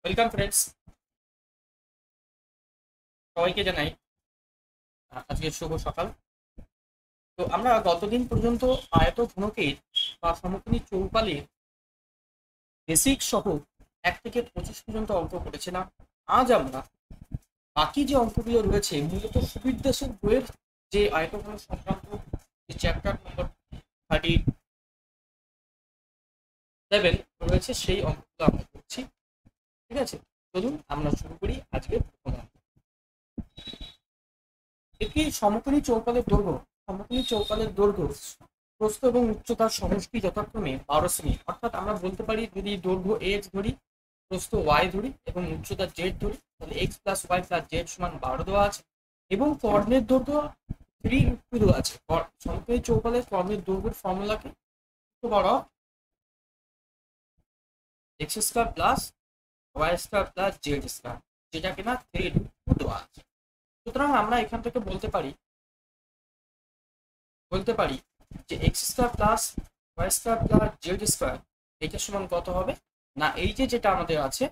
Welcome friends, সবাইকে জানাই আজকে শুভ সকাল। তো আমরা গতদিন পর্যন্ত আয়তঘনকের বা সমকোণী চৌপালের বেসিক সহ 1 থেকে 25 পর্যন্ত অঙ্ক করেছিলাম। আজ আমরা বাকি যে অঙ্কগুলো রয়েছে মূলত সুবীর দাসের বইয়ের যে আয়তঘন সংক্রান্ত যে চ্যাপ্টার নম্বর 37 রয়েছে সেই অঙ্কগুলো আমরা করছি। ঠিক আছে, চলুন আমরা শুরু করি আজকের প্রথম অঙ্ক। একটি সমকোণী চৌপালের দৈর্ঘ্য প্রস্থ এবং উচ্চতার সমষ্টি যথাক্রমে 12 সেমি। অর্থাৎ আমরা বলতে পারি, যদি দৈর্ঘ্য এক্স ধরি, প্রস্থ ওয়াই ধরি এবং উচ্চতা জেড ধরি, তাহলে X plus Y plus Z সমান 12 দেওয়া আছে এবং কর্ণের দৈর্ঘ্য 3 দেওয়া আছে। সমকোণী চৌপালের কর্ণের দৈর্ঘ্যের ফর্মুলাকে বড় X square plus Y square plus Z square, যেটা কিনা 3 দেওয়া আছে। সুতরাং আমরা এখান থেকে বলতে পারি যে X square plus Y square plus Z square এটা সমান কত হবে না, এই যে যেটা আমাদের আছে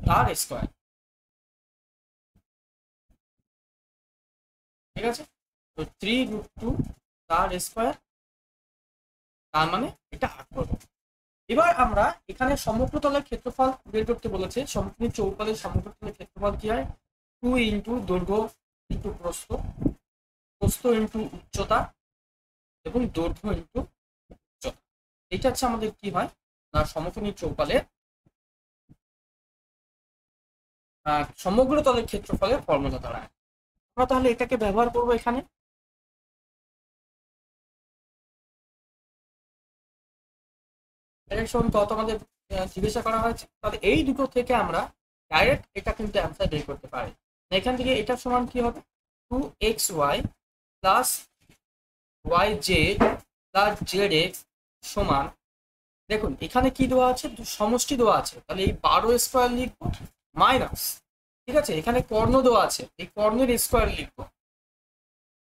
তার স্কয়ার। ঠিক আছে, তো 3√2 তার স্কয়ার, তার মানে এটা 8 করব। এবার আমরা এখানে সমগ্রতলের ক্ষেত্রফল বের করতে বলেছে। সমকোণী চৌপালের সমগ্রতলের ক্ষেত্রফল কি হয়? 2 ইন্টু দৈর্ঘ্য ইন্টু প্রস্থ ইন্টু উচ্চতা এবং দৈর্ঘ্য ইন্টু উচ্চতা। এটা হচ্ছে আমাদের কি হয় না, সমকোণী চৌপালের সমগ্র তলের ক্ষেত্রফলের ফর্মুলা দ্বারা। আমরা তাহলে এটাকে ব্যবহার করব এখানে। কত আমাদের জিজ্ঞাসা করা হয়েছে, তাহলে এই দুটো থেকে আমরা ডাইরেক্ট এটা কিন্তু অ্যান্সার বের করতে পারি। এখান থেকে এটা সমান কি হবে? 2xy plus yz plus zx সমান, দেখুন এখানে কি দেওয়া আছে, সমষ্টি দেওয়া আছে, তাহলে এই 12 স্কয়ার লিখবো মাইনাস, ঠিক আছে, এখানে কর্ণ দেওয়া আছে, এই কর্ণের স্কয়ার লিখবো।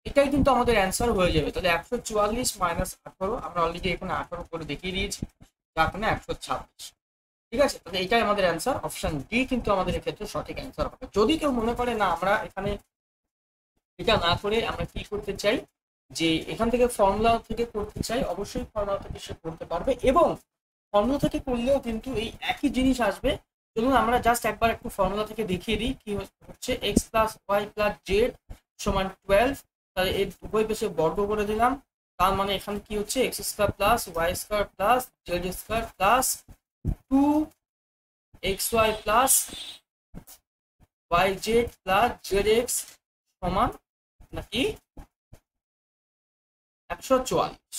এটাই কিন্তু আমাদের অ্যান্সার হয়ে যাবে। তাহলে 144 মাইনাস 18, আমরা অলরেডি এখানে 18 করে দেখিয়ে দিয়েছি, যার কারণে 126। ঠিক আছে, তাহলে এটাই আমাদের অ্যান্সার। অপশন ডি কিন্তু আমাদের এক্ষেত্রে সঠিক অ্যান্সার হবে। যদি কেউ মনে করে না আমরা এখানে এটা না করে আমরা কি করতে চাই, যে এখান থেকে ফর্মুলা থেকে করতে চাই, অবশ্যই ফর্মুলা থেকে সে করতে পারবে এবং ফর্মুলা থেকে করলেও কিন্তু এই একই জিনিস আসবে। চলুন আমরা জাস্ট একবার একটু ফর্মুলা থেকে দেখিয়ে দিই কি হচ্ছে। X plus Y plus Z সমান 12, তাহলে এর উভয় পেশে বর্গ করে দিলাম। তার মানে এখানে কি হচ্ছে, X square plus Y square plus Z square plus 2xy plus yz plus zx সমান নাকি 144।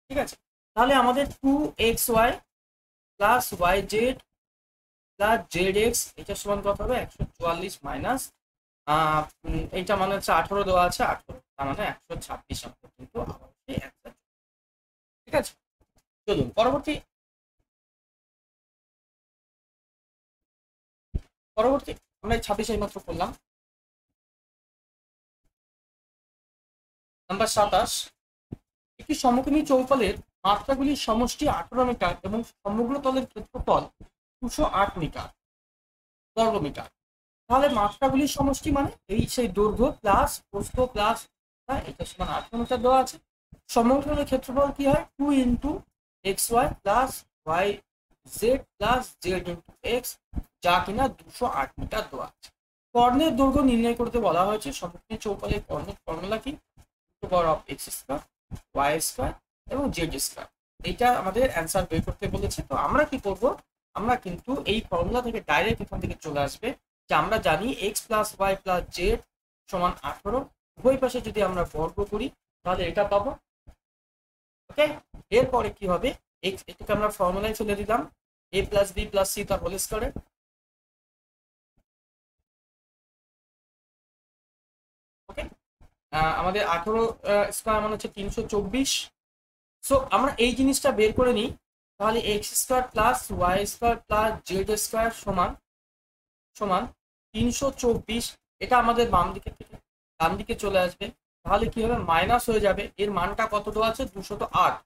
ঠিক আছে, তাহলে আমাদের 2xy plus yz plus zx এটা সমান কত হবে? 144 মাইনাস এইটা মানে হচ্ছে 18 দেওয়া আছে, 18, তার মানে 126 অঙ্ক কিন্তু অবশ্যই অ্যান্সার। ঠিক আছে, চলুন পরবর্তী আমরা 26 এই মাত্র করলাম। নাম্বার 27, একটি সমকোণী চৌপালের মাত্রাগুলির সমষ্টি 18 মিটার এবং সমগ্র তলের ক্ষেত্রফল 208 মিটার বর্গমিটার। তাহলে মাত্রাগুলির সমষ্টি মানে এই সেই দৈর্ঘ্য প্লাস প্রস্থ প্লাস এটা সমান 18 মিটার দেওয়া আছে। সমগ্র তলের ক্ষেত্রফল কি হয়? 2 into xy plus yz plus z into x, যা কিনা 208 মিটার দেওয়া আছে। কর্ণের দৈর্ঘ্য নির্ণয় করতে বলা হয়েছে। সমকোণী চৌপালের কর্ণের ফর্মুলা কি? x স্কয়ার y স্কয়ার এবং z স্কয়ার। এটা আমাদের অ্যান্সার বের করতে বলেছে। তো আমরা কি করব, আমরা কিন্তু এই ফর্মুলা থেকে ডাইরেক্ট এখান থেকে চলে আসবে যে আমরা জানি x plus y plus z সমান 18, উভয় পাশে যদি আমরা বর্গ করি তাহলে এটা পাবো। ওকে, এরপরে কি হবে, x এটাকে আমরা ফর্মুলায় চলে দিলাম, a plus b plus c তার হোল স্কয়ার। ওকে, আমাদের 18 স্কয়ার মানে হচ্ছে 324। সো আমরা এই জিনিসটা বের করে নিই, তাহলে X square plus Y square plus Z square সমান 324। এটা আমাদের বাম দিকে থেকে ডান দিকে চলে আসবে, তাহলে কি হবে, মাইনাস হয়ে যাবে। এর মানটা কত দেওয়া আছে? 208,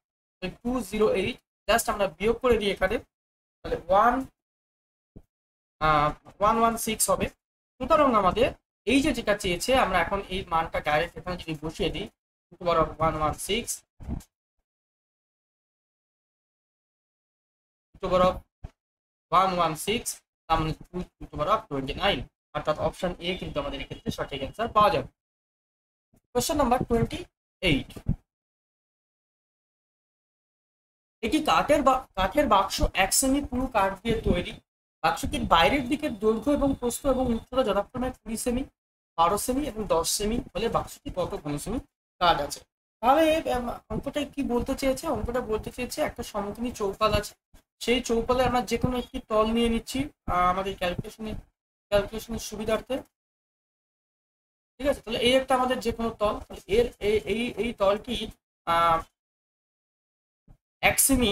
208 জাস্ট আমরা বিয়োগ করে দিই এখানে, তাহলে 116 হবে। সুতরাং আমাদের এই যে যেটা চেয়েছে, আমরা এখন এই মানটা ডাইরেক্ট এখানে যদি বসিয়ে দিই, 116 তার মানে 2 অর্থাৎ অপশন এ কিন্তু আমাদের এক্ষেত্রে সঠিক অ্যান্সার পাওয়া যাবে। কোশ্চেন নাম্বার 28, এটি কাঠের বাক্স 1 সেমি পুরো কাঠ দিয়ে তৈরি। বাক্সটির বাইরের দিকের দৈর্ঘ্য এবং প্রস্থ এবং উচ্চতা যথাক্রমে 20 সেমি, 12 সেমি এবং 10 সেমি হলে বাক্সটি কত ঘনসেমি কাঠ আছে। তাহলে অঙ্কটা কি বলতে চেয়েছে? অঙ্কটা বলতে চেয়েছে একটা সমকোণী চৌপাল আছে, সেই চৌপালে আমরা যে কোনো একটি তল নিয়ে নিচ্ছি আমাদের ক্যালকুলেশনের সুবিধার্থে। ঠিক আছে, তাহলে এই একটা আমাদের যে কোনো তল, এর এই তলটি 1 সেমি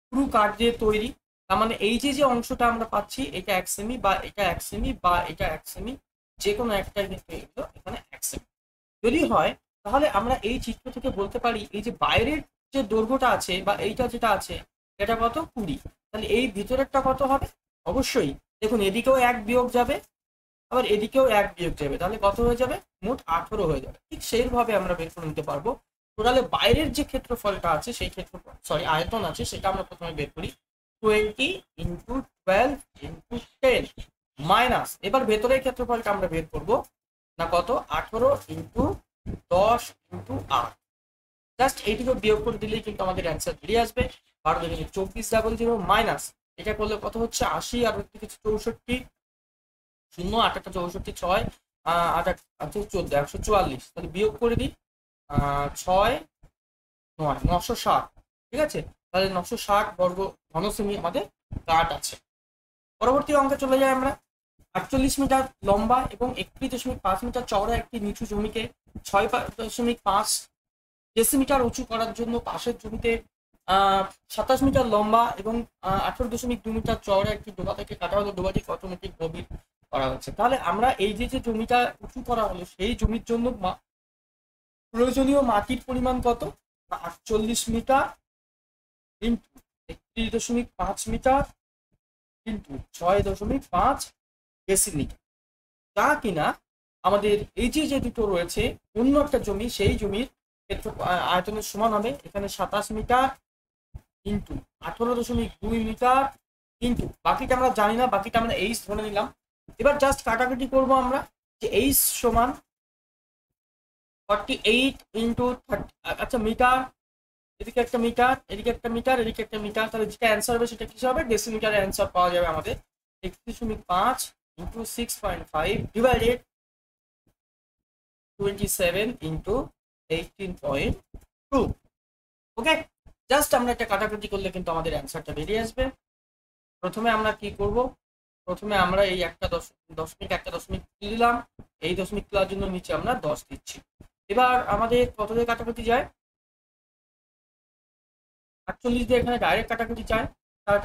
পুরো কাঠ দিয়ে তৈরি। তার মানে এই যে অংশটা আমরা পাচ্ছি, এটা 1 সেমি বা এটা 1 সেমি বা এটা 1 সেমি, যে কোনো একটা কিন্তু এগুলো এখানে 1 সেমি যদি হয়, তাহলে আমরা এই চিত্র থেকে বলতে পারি এই যে বাইরের যে দৈর্ঘ্যটা আছে বা এইটা যেটা আছে এটা কত 20, তাহলে এই ভিতরেরটা কত হবে? অবশ্যই দেখুন এদিকেও 1 বিয়োগ যাবে, আবার এদিকেও 1 বিয়োগ যাবে, তাহলে কত হয়ে যাবে? মোট 18 হয়ে যাবে। ঠিক সেইভাবে আমরা বের করে নিতে পারবো। টোটালে বাইরের যে ক্ষেত্রফলটা আছে, সেই ক্ষেত্রফল আয়তন আছে, সেটা আমরা প্রথমে বের করি। 20 ইন্টু 12 ইন্টু 10 মাইনাস, এবার ভেতরের ক্ষেত্রফলটা আমরা বের করবো না, কত? 18 ইন্টু 10 ইন্টু 8। জাস্ট এইটুকু বিয়োগ করে দিলেই কিন্তু আমাদের অ্যান্সার বেরিয়ে আসবে। 12 দুগুণে 2400 মাইনাস এটা করলে কত হচ্ছে? 80 আর হচ্ছে 64, 0 8 8 64, 6 8 8 14 144, তাহলে বিয়োগ করে দিই 6 9 960। ঠিক আছে, তাহলে 960 বর্গ ঘনসেমি আমাদের কাঠ আছে। পরবর্তী অঙ্কে চলে যাই আমরা। 48 মিটার লম্বা এবং 31.5 মিটার চওড়া একটি নিচু জমিকে 6.5 ডেসিমিটার উঁচু করার জন্য পাশের জমিতে 27 মিটার লম্বা এবং 18.2 মিটার চওড়া একটি ডোবা থেকে কাটা হলো। ডোবাটি কত মিটার গভীর করা হচ্ছে? তাহলে আমরা এই যে জমিটা উঁচু করা হলো, সেই জমির জন্য প্রয়োজনীয় মাটির পরিমাণ কত? 48 metre into 31.5 metre into 6.5 decimetre, যা কিনা আমাদের এই যে দুটো রয়েছে অন্য একটা জমি, সেই জমির ক্ষেত্র আয়তনের সমান হবে। এখানে 27 মিটার ইন্টু 18.2 মিটার ইন্টু বাকিটা আমরা জানি না, বাকিটা আমরা এইচ ধরে নিলাম। এবার জাস্ট কাটাকাটি করবো আমরা, যে এইচ সমান 48 ইন্টু 30, আচ্ছা মিটার, এদিকে একটা মিটার, এদিকে একটা মিটার, এদিকে একটা মিটার, তাহলে যেটা অ্যান্সার হবে সেটা কি হবে? ডেসিমিটারের অ্যান্সার পাওয়া যাবে আমাদের 31.5 ইন্টু 6.5 ডিভাইডেড 27 ইন্টু 18.2। ওকে, জাস্ট আমরা একটা কাটাকুটি করলে কিন্তু আমাদের অ্যান্সারটা বেরিয়ে আসবে। প্রথমে আমরা কি করব? প্রথমে আমরা এই একটা দশমিক একটা দশমিক দিলাম, এই দশমিক তোলার জন্য নিচে আমরা 10 দিচ্ছি। এবার আমাদের কত দিয়ে কাটাকুটি যায়? 48 দিয়ে এখানে ডাইরেক্ট কাটাকুটি চায়, 4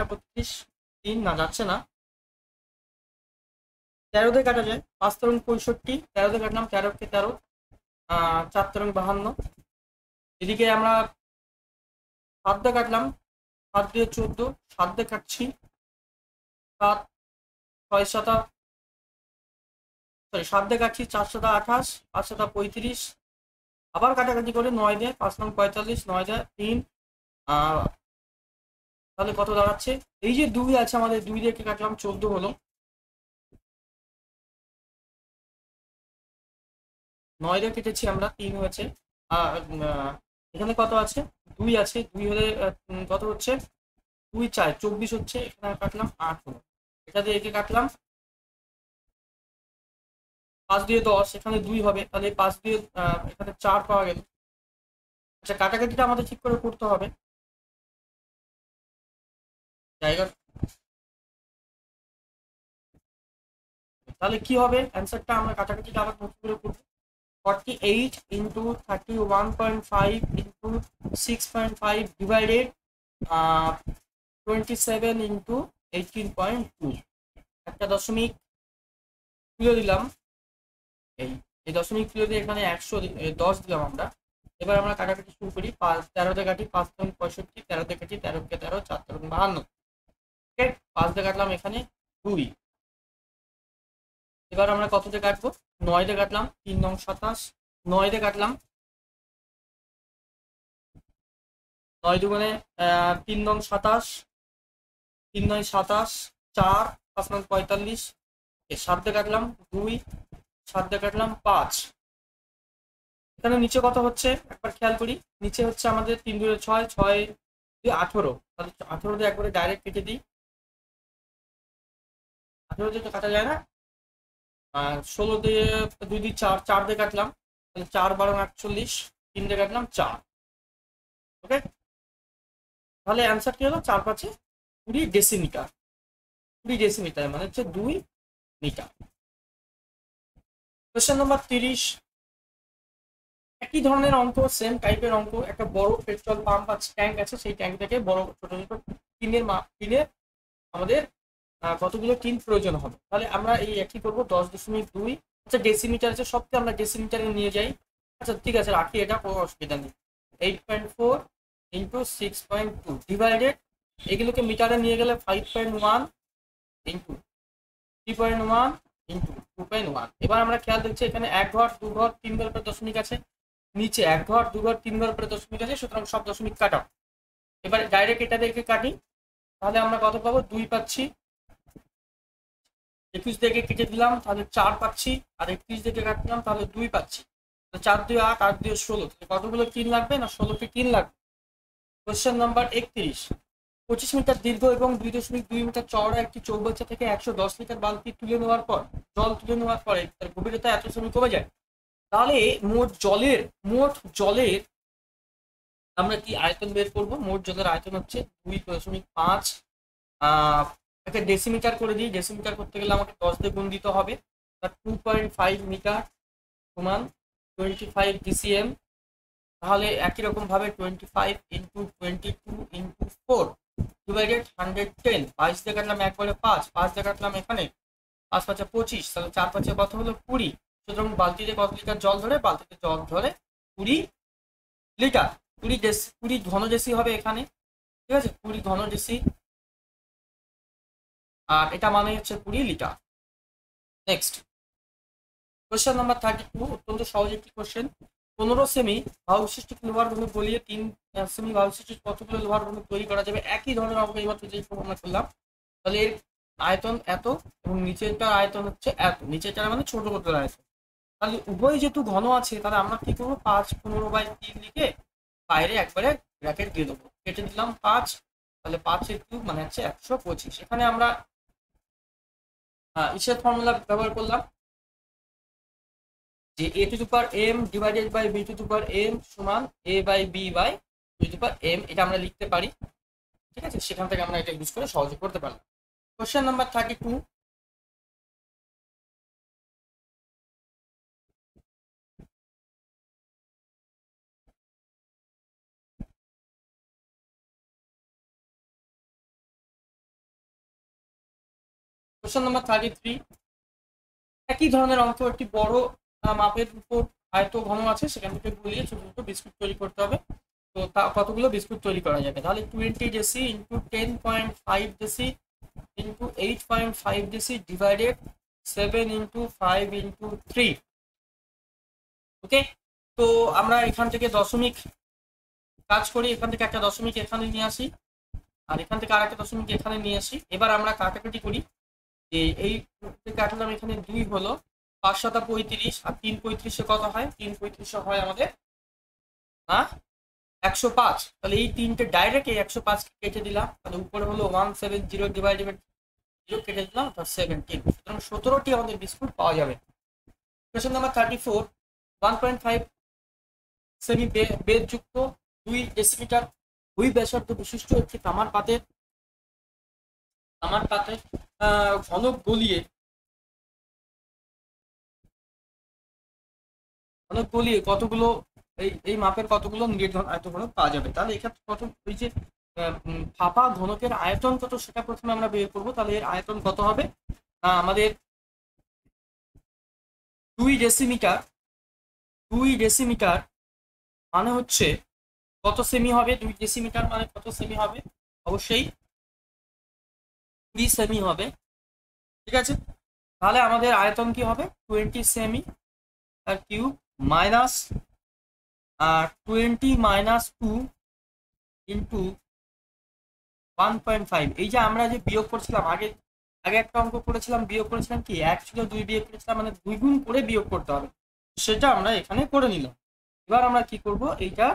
3 না যাচ্ছে না। 13 দিয়ে কাটা যায়, 5 তেরো 65, 13 দিয়ে কাটলাম, 13 কে 13, 4 তেরো 52। এদিকে আমরা 7 দিয়ে কাটলাম, 7 দিয়ে 14, 7 দিয়ে কাটছি 7 6 7 সরি 7 দিয়ে কাটছি 4 7 28, 5 7 35, আবার কাটাকাটি করে 9 দিয়ে 5 9 45, 9 দিয়ে 3, তাহলে কত দাঁড়াচ্ছে? এই যে 2 আছে আমাদের, 2 দিয়ে কাটলাম 14 হলো, 9 দিয়ে কেটেছি আমরা 3 হয়েছে। এখানে কত আছে? 2 আছে, 2 হলে কত হচ্ছে? 2 4 24 হচ্ছে, এখানে কাটলাম 8 হলো, এটা দিয়ে একে কাটলাম 5 দিয়ে 10, এখানে 2 হবে, তাহলে 5 দিয়ে এখানে 4 পাওয়া গেল। আচ্ছা, কাটাকাটিটা আমাদের ঠিক করে করতে হবে জায়গা, তাহলে কি হবে অ্যান্সারটা? আমরা কাটাকাটিটা আবার নতুন করে করব। 48 ইন্টু 31.5 ইন্টু 6.5 ডিভাইডেড 27 ইন্টু 18.2, একটা দশমিক তুলে দিলাম, এই দশমিক তুলে দিয়ে এখানে 110 দিলাম আমরা, এবার আমরা কাটাকাটি শুরু করি। 13 দিয়ে কাটি, 5 এবং 65, 13 দিয়ে কাটি, 13 কে 13, 4 এবং 52। ঠিক, 5 দিয়ে কাটলাম এখানে 2। এবার আমরা কত দিয়ে কাটবো? 9 দিয়ে কাটলাম, 3 নং 27, 9 দিয়ে কাটলাম, 9 দুগুণে 3 নং 27, 3 9 27, 4, 5 নং 45, 7 দিয়ে কাটলাম 2, 7 দিয়ে কাটলাম 5। এখানে নিচে কত হচ্ছে একবার খেয়াল করি। নিচে হচ্ছে আমাদের 3 2 6, 6 2 18, তাহলে 18 দিয়ে একবারে ডাইরেক্ট কেটে দিই। 18 দিয়ে তো কাটা যায় না। আর 16 দিয়ে 2 দিয়ে 4, 4 দিয়ে কাটলাম, তাহলে 4 12 48, 3 দিয়ে কাটলাম 4। ওকে, তাহলে অ্যান্সার কি হলো? 4 5 20 ডেসিমিটার। 20 ডেসিমিটার মানে হচ্ছে 2 মিটার। কোয়েশ্চেন নাম্বার 30, একই ধরনের অঙ্ক, সেম টাইপের অঙ্ক। একটা বড় পেট্রোল পাম্প আছে, ট্যাঙ্ক আছে, সেই ট্যাঙ্ক থেকে বড় ছোট ছোট টিনের আমাদের কতগুলো টিন প্রয়োজন হবে। তাহলে আমরা এই একই করবো 10.2। আচ্ছা ডেসিমিটার আছে, সবকে আমরা ডেসিমিটারে নিয়ে যাই। আচ্ছা ঠিক আছে, রাখি, এটা কোনো অসুবিধা নেই। 8.4 ইন্টু 6.2 ডিভাইডেড, এগুলোকে মিটারে নিয়ে গেলে 5.1 ইন্টু 3.1 ইন্টু 2.1। এবার আমরা খেয়াল দেখছি এখানে 1 ঘর 2 ঘর 3 ঘর পরে দশমিক আছে, নিচে 1 ঘর 2 ঘর 3 ঘর পরে দশমিক আছে, সুতরাং সব দশমিক কাটা। এবার ডাইরেক্ট এটা দেখে কাটি, তাহলে আমরা কত পাবো? 2 পাচ্ছি। 21 থেকে কেটে দিলাম, তাহলে 4 পাচ্ছি। আর 31 থেকে কাটলাম, তাহলে 2 পাচ্ছি। 4 2 8, 8 2 16, কতগুলো 3 লাগবে? না 16টি 3 লাগবে। কোয়েশ্চেন নাম্বার 31, 25 মিটার দীর্ঘ এবং 2.2 মিটার চওড়া একটি চৌবাচ্চা থেকে 110 লিটার বালতি তুলে নেওয়ার পর, জল তুলে নেওয়ার পরে তার গভীরতা এত সেমি কমে যায়। তাহলে মোট জলের আমরা কি আয়তন বের করবো? মোট জলের আয়তন হচ্ছে 2.5। একে ডেসিমিটার করে দিই। ডেসিমিটার করতে গেলে আমাকে 10 দিয়ে গুণ দিতে হবে। 2.5 মিটার সমান 25 ডিসিএম। তাহলে একই রকম ভাবে 25 ইন্টু 22 ইন্টু 4 ডিভাইডেড 110। 22 দিয়ে কাটলাম একবারে 5, 5 দিয়ে কাটলাম এখানে 5 5 25, তাহলে 4 5 কত হলো? 20। সুতরাং বালতিতে কত লিটার জল ধরে? বালতিতে জল ধরে 20 লিটার। 20 ঘন ডেসি হবে এখানে, ঠিক আছে? 20 ঘন ডেসি, আর এটা মানে হচ্ছে 20 লিটার। নেক্সট কোয়েশ্চেন নাম্বার 32, অত্যন্ত সহজ একটি কোয়েশ্চেন। 15 সেমি ভারবিশিষ্ট লোহার ঘনক গলিয়ে 3 সেমি ভারবিশিষ্ট কতগুলো লোহার ঘনক তৈরি করা যাবে? একই ধরনের অঙ্ক এইমাত্র যে আমরা করলাম। তাহলে এর আয়তন এত এবং নিচেরটার আয়তন হচ্ছে এত, নিচেরটার মানে ছোট বোতলের আয়তন। তাহলে উভয় যেহেতু ঘন আছে, তাহলে আমরা কি করবো? 5 15/3 লিখে বাইরে একবারে ব্র্যাকেট দিয়ে দেবো। কেটে দিলাম 5, তাহলে 5 এর কিউব মানে হচ্ছে 125। এখানে আমরা ইসের ফর্মুলা ব্যবহার করলাম যে a to the power m divided by b to the power m সমান a by b by to the power m। এটা আমরা লিখতে পারি, ঠিক আছে? সেখান থেকে আমরা এটা ইউজ করে সহজে করতে পারলাম। কোশ্চেন নাম্বার 32, কোশ্চেন নাম্বার 33, একই ধরনের অঙ্ক, একটি বড় মাপের উপর আয়ত ঘন আছে, সেখান থেকে গুলিয়ে ছোট ছোট বিস্কুট তৈরি করতে হবে। তো তা কতগুলো বিস্কুট তৈরি করা যাবে? তাহলে 20 deci into 10.5 deci into 8.5 deci divided 7 into 5 into 3। ওকে, তো আমরা এখান থেকে দশমিক কাজ করি। এখান থেকে একটা দশমিক এখানে নিয়ে আসি, আর এখান থেকে আর একটা দশমিক এখানে নিয়ে আসি। এবার আমরা কাটাকাটি করি। এই কাটলাম, এখানে 2 হলো, 5 7 35, আর 3 35 কত হয়? 3 35 হয় আমাদের 105। তাহলে এই তিনটে ডাইরেক্ট এই 105 কেটে দিলাম, তাহলে উপরে হলো 170 ডিভাইডেড 0 কেটে দিলাম, অর্থাৎ 17। সুতরাং 17টি আমাদের বিস্কুট পাওয়া যাবে। কোয়েশ্চেন নাম্বার 34, 1.5 সেমি বেদযুক্ত 2 ডেসিমিটার দুই ব্যাসার্ধ বিশিষ্ট একটি তামার পাত্রে ঘনক গলিয়ে কতগুলো এই মাপের কতগুলো নির্ধারণ আয়তন পাওয়া যাবে? তাহলে এক্ষেত্রে প্রথম ওই যে ফাঁপা ঘনকের আয়তন কত সেটা প্রথমে আমরা বের করবো। তাহলে এর আয়তন কত হবে? আমাদের 2 ডেসিমিটার মানে হচ্ছে কত সেমি হবে, 2 ডেসিমিটার মানে কত সেমি হবে, অবশ্যই 20 সেমি হবে। ঠিক আছে, তাহলে আমাদের আয়তন কি হবে, 20 সেমি তার কিউব মাইনাস 20 মাইনাস 2 ইন্টু 1.5। এই যে আমরা যে বিয়োগ করছিলাম আগে, আগে একটা অঙ্ক করেছিলাম, বিয়োগ করেছিলাম কি 1 ছিল 2 বিয়োগ করেছিলাম, মানে 2 গুণ করে বিয়োগ করতে হবে, সেটা আমরা এখানে করে নিলাম। এবার আমরা কি করব, এইটা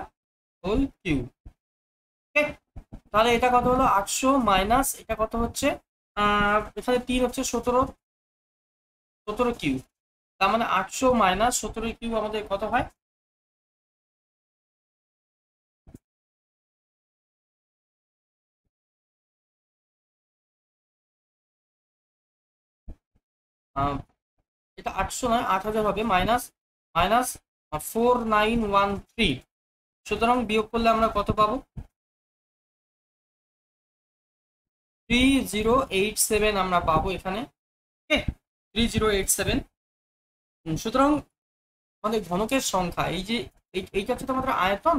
হোল কিউব। ওকে, তাহলে এটা কত হলো 800 মাইনাস এটা কত হচ্ছে, এখানে 3 হচ্ছে 17, 17 কিউব। তার মানে 800 মাইনাস 17 কিউব আমাদের কত হয়, এটা 800 নয় 8000 হবে, মাইনাস মাইনাস 4913। সুতরাং বিয়োগ করলে আমরা কত পাবো, 3087 আমরা পাবো এখানে। ওকে, 3087। সুতরাং আমাদের ঘনকের সংখ্যা, এই যে এইটা হচ্ছে তোমাদের আয়তন,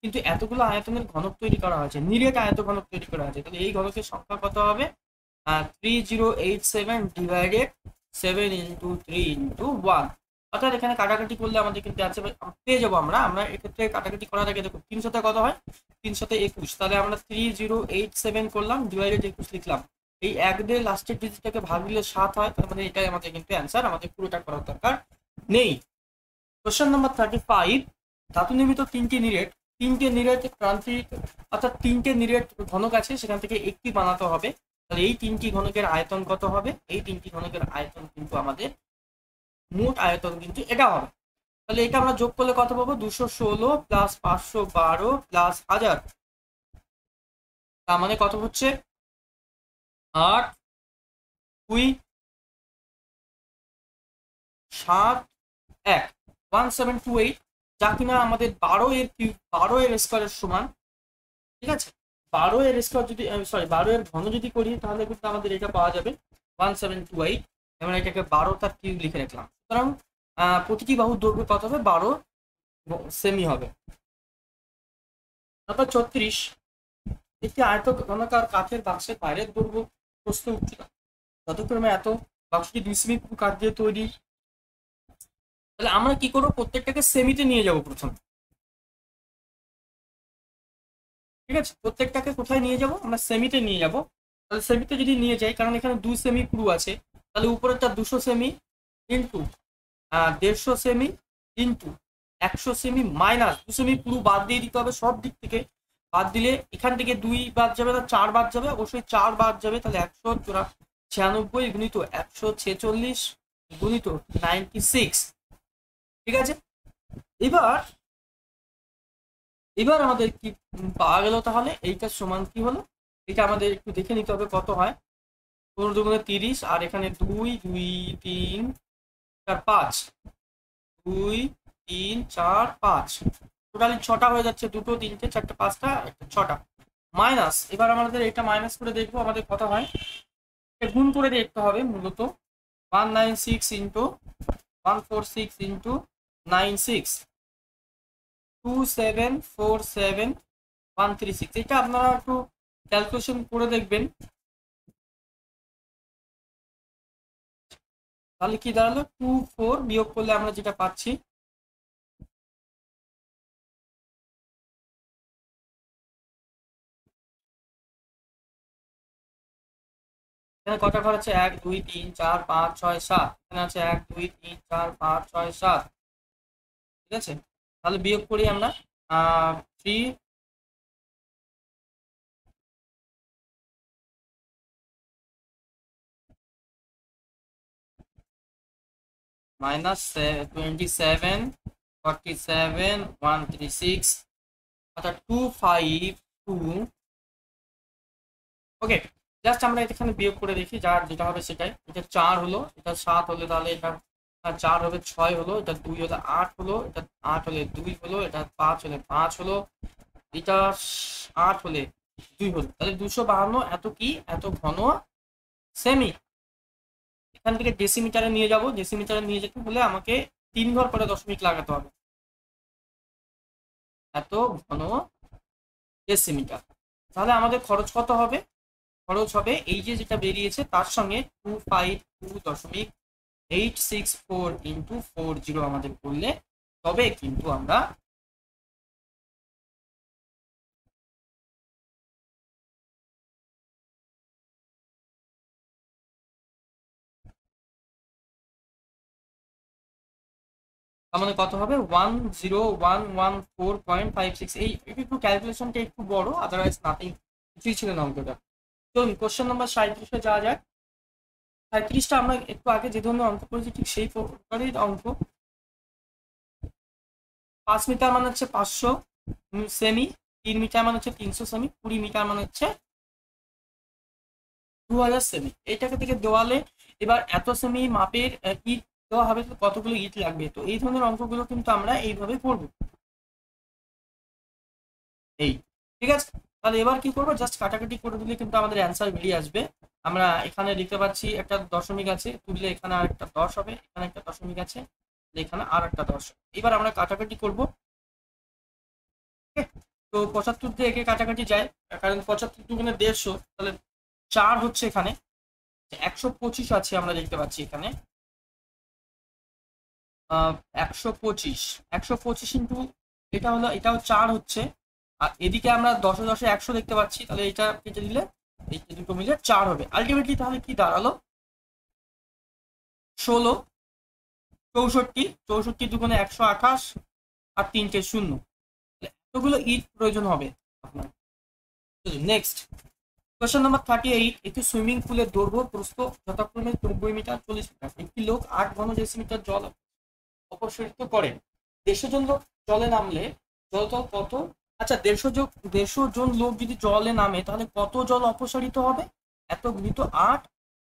কিন্তু এতগুলো আয়তনের ঘনক তৈরি করা হয়েছে, নিরেট আয়ত ঘনক তৈরি করা হয়েছে, তাহলে এই ঘনকের সংখ্যা কত হবে, 3087 ডিভাইডেড 7 ইন্টু 3 ইন্টু 1। অর্থাৎ এখানে কাটাকাটি করলে আমাদের কিন্তু অ্যান্সার পেয়ে যাবো আমরা। আমরা এক্ষেত্রে কাটাকাটি করার আগে দেখো 300 কত হয়, 321, তাহলে আমরা 3087 করলাম ডিভাইডেড 21 লিখলাম, এই 1 দিয়ে লাস্টের ডিজিটটাকে ভাগ দিলে 7 হয়, তার মানে এটাই আমাদের কিন্তু অ্যান্সার, আমাদের পুরোটা করার দরকার নেই। কোশ্চেন নাম্বার 35, ধাতু নির্মিত তিনটে নিরেট প্রান্তিক, অর্থাৎ 3টে নিরেট ঘনক আছে, সেখান থেকে একটি বানাতে হবে। তাহলে এই 3টি ঘনকের আয়তন কত হবে, এই 3টি ঘনকের আয়তন কিন্তু আমাদের মোট আয়তন কিন্তু এটা হবে। তাহলে এটা আমরা যোগ করলে কত পাবো, 216 প্লাস 512 প্লাস 1000, তার মানে কত হচ্ছে 8 2 7 1 1728, যা কিনা আমাদের 12 এর কিউব, 12 এর স্কোয়ারের সমান। ঠিক আছে, 12 এর স্কোয়ার যদি, সরি 12 এর ঘন যদি করি, তাহলে কিন্তু আমাদের এটা পাওয়া যাবে 1728। আমরা এটাকে 12 তার কিউব লিখে রাখলাম। সুতরাং প্রতিটি বাহুর দৈর্ঘ্য কত হবে, 12 সেমি হবে। তারপর 36, একটি আয়তঘনাকার কাঠের বাক্সের বাইরের দৈর্ঘ্য প্রস্থ উচ্চতা যথাক্রমে এত, বাক্সটি 2 সেমি কাঠ দিয়ে তৈরি। তাহলে আমরা কি করবো, প্রত্যেকটাকে সেমিতে নিয়ে যাব প্রথম। ঠিক আছে, প্রত্যেকটাকে কোথায় নিয়ে যাব, আমরা সেমিতে নিয়ে যাব। তাহলে সেমিতে যদি নিয়ে যাই, কারণ এখানে 2 সেমি পুরো আছে, তাহলে উপরেরটা 200 cm into 150 cm into 100 semi minus 2 semi পুরো বাদ দিয়ে দিতে হবে, সব দিক থেকে বাদ দিলে এখান থেকে 2 বাদ যাবে, না 4 বাদ যাবে, অবশ্যই 4 বাদ যাবে, তাহলে 196 গুণিত 146 গুণিত 96। ঠিক আছে, এবার এবার আমাদের কি পাওয়া গেল, তাহলে এইটার সমান কি হলো, এটা আমাদের একটু দেখে নিতে হবে কত হয়, 15 দুগুণে 30, আর এখানে 2 2 3 4 5, 2 3 4 5, টোটালি 6টা হয়ে যাচ্ছে, 2 3 4 5টা 6টা, মাইনাস, এবার আমাদের এটা মাইনাস করে দেখবো আমাদের কত হয়, গুণ করে দেখতে হবে মূলত, 196 ইন্টু 146 ইন্টু 96, 2747136। এটা আপনারা একটু ক্যালকুলেশন করে দেখবেন, তাহলে কি দাঁড়ালো, 24 বিয়োগ করলে আমরা যেটা পাচ্ছি, এখানে কটা ঘর আছে, 1 2 3 4 5 6 7, এখানে আছে 1 2 3 4 5 6 7। ঠিক আছে, তাহলে বিয়োগ করি আমরা, 3 মাইনাস 27 47 136, অর্থাৎ 252। ওকে, জাস্ট আমরা এখানে বিয়োগ করে দেখি, যার যেটা হবে সেটাই, এটা 4 হলো, এটা 7 হলে তাহলে এটা 4 হবে, 6 হলো, এটা 2 হলে 8 হলো, এটা 8 হলে 2 হলো, এটা 5 হলে 5 হলো, এটা 8 হলে 2 হলো, তাহলে 252 এত কি, এত ঘন সেমি। এখান থেকে ডেসিমিটারে নিয়ে যাব, ডেসিমিটারে নিয়ে যেতে হলে আমাকে 3 ঘর করে দশমিক লাগাতে হবে। এত ঘন ডেসিমিটার। তাহলে আমাদের খরচ কত হবে? খরচ হবে এই যে যেটা বেরিয়েছে তার সঙ্গে 252.864 ইন্টু 40 আমাদের করলে তবে কিন্তু আমরা আমাদের কত হবে 10114.56। এই একটু ক্যালকুলেশনটা একটু বড়, আদারওয়াইজ নাথিং, কিছুই ছিল না অঙ্কটা। চলুন কোশ্চেন নাম্বার 37-এ যাওয়া যায়। 37টা আমরা একটু আগে যে ধরনের অঙ্ক করেছি ঠিক সেই প্রকারই অঙ্ক। 5 মিটার মানে হচ্ছে 500 সেমি, 3 মিটার মানে হচ্ছে 300 সেমি, 20 মিটার মানে হচ্ছে 2000 সেমি। এইটাকে থেকে দেওয়ালে এবার এত সেমি মাপের ইট দেওয়া হবে, তো কতগুলো ইট লাগবে। তো এই ধরনের অঙ্কগুলো কিন্তু আমরা এইভাবে করবো। এই ঠিক আছে, তাহলে এবার কি করবো, জাস্ট কাটাকাটি করে দিলে কিন্তু আমাদের অ্যান্সার বেরিয়ে আসবে। আমরা এখানে লিখতে পাচ্ছি একটা দশমিক আছে, তুললে এখানে আর একটা 10 হবে, এখানে একটা দশমিক আছে, এখানে আর একটা 10। এবার আমরা কাটাকাটি করব। তো 75 দিয়ে একে কাটাকাটি যায়, কারণ 75 দুগুণে 150, তাহলে 4 হচ্ছে এখানে 125 আছে, আমরা দেখতে পাচ্ছি এখানে 125 ইন্টু এটা হলো, এটাও 4 হচ্ছে, আর এদিকে আমরা 10 10 100 দেখতে পাচ্ছি, তাহলে এটা কেটে দিলে এই দুটো মিলে 4 হবে। আলটিমেটলি তাহলে কি দাঁড়ালো, 16 64 64 দুগুণে 128 আর 3টে 0, এতগুলো ইট প্রয়োজন হবে আপনার। Next question number 38। একটি সুইমিং পুলের দৈর্ঘ্য প্রস্থ যথাক্রমে 90 মিটার 40 মিটার। একটি লোক 8 ঘন ডেসিমিটার জল অপসারিত করেন। 150 জন লোক জলে নামলে জলতল কত? আচ্ছা, 150 জন লোক যদি জলে নামে তাহলে কত জল অপসারিত হবে? এত গুণিত 8,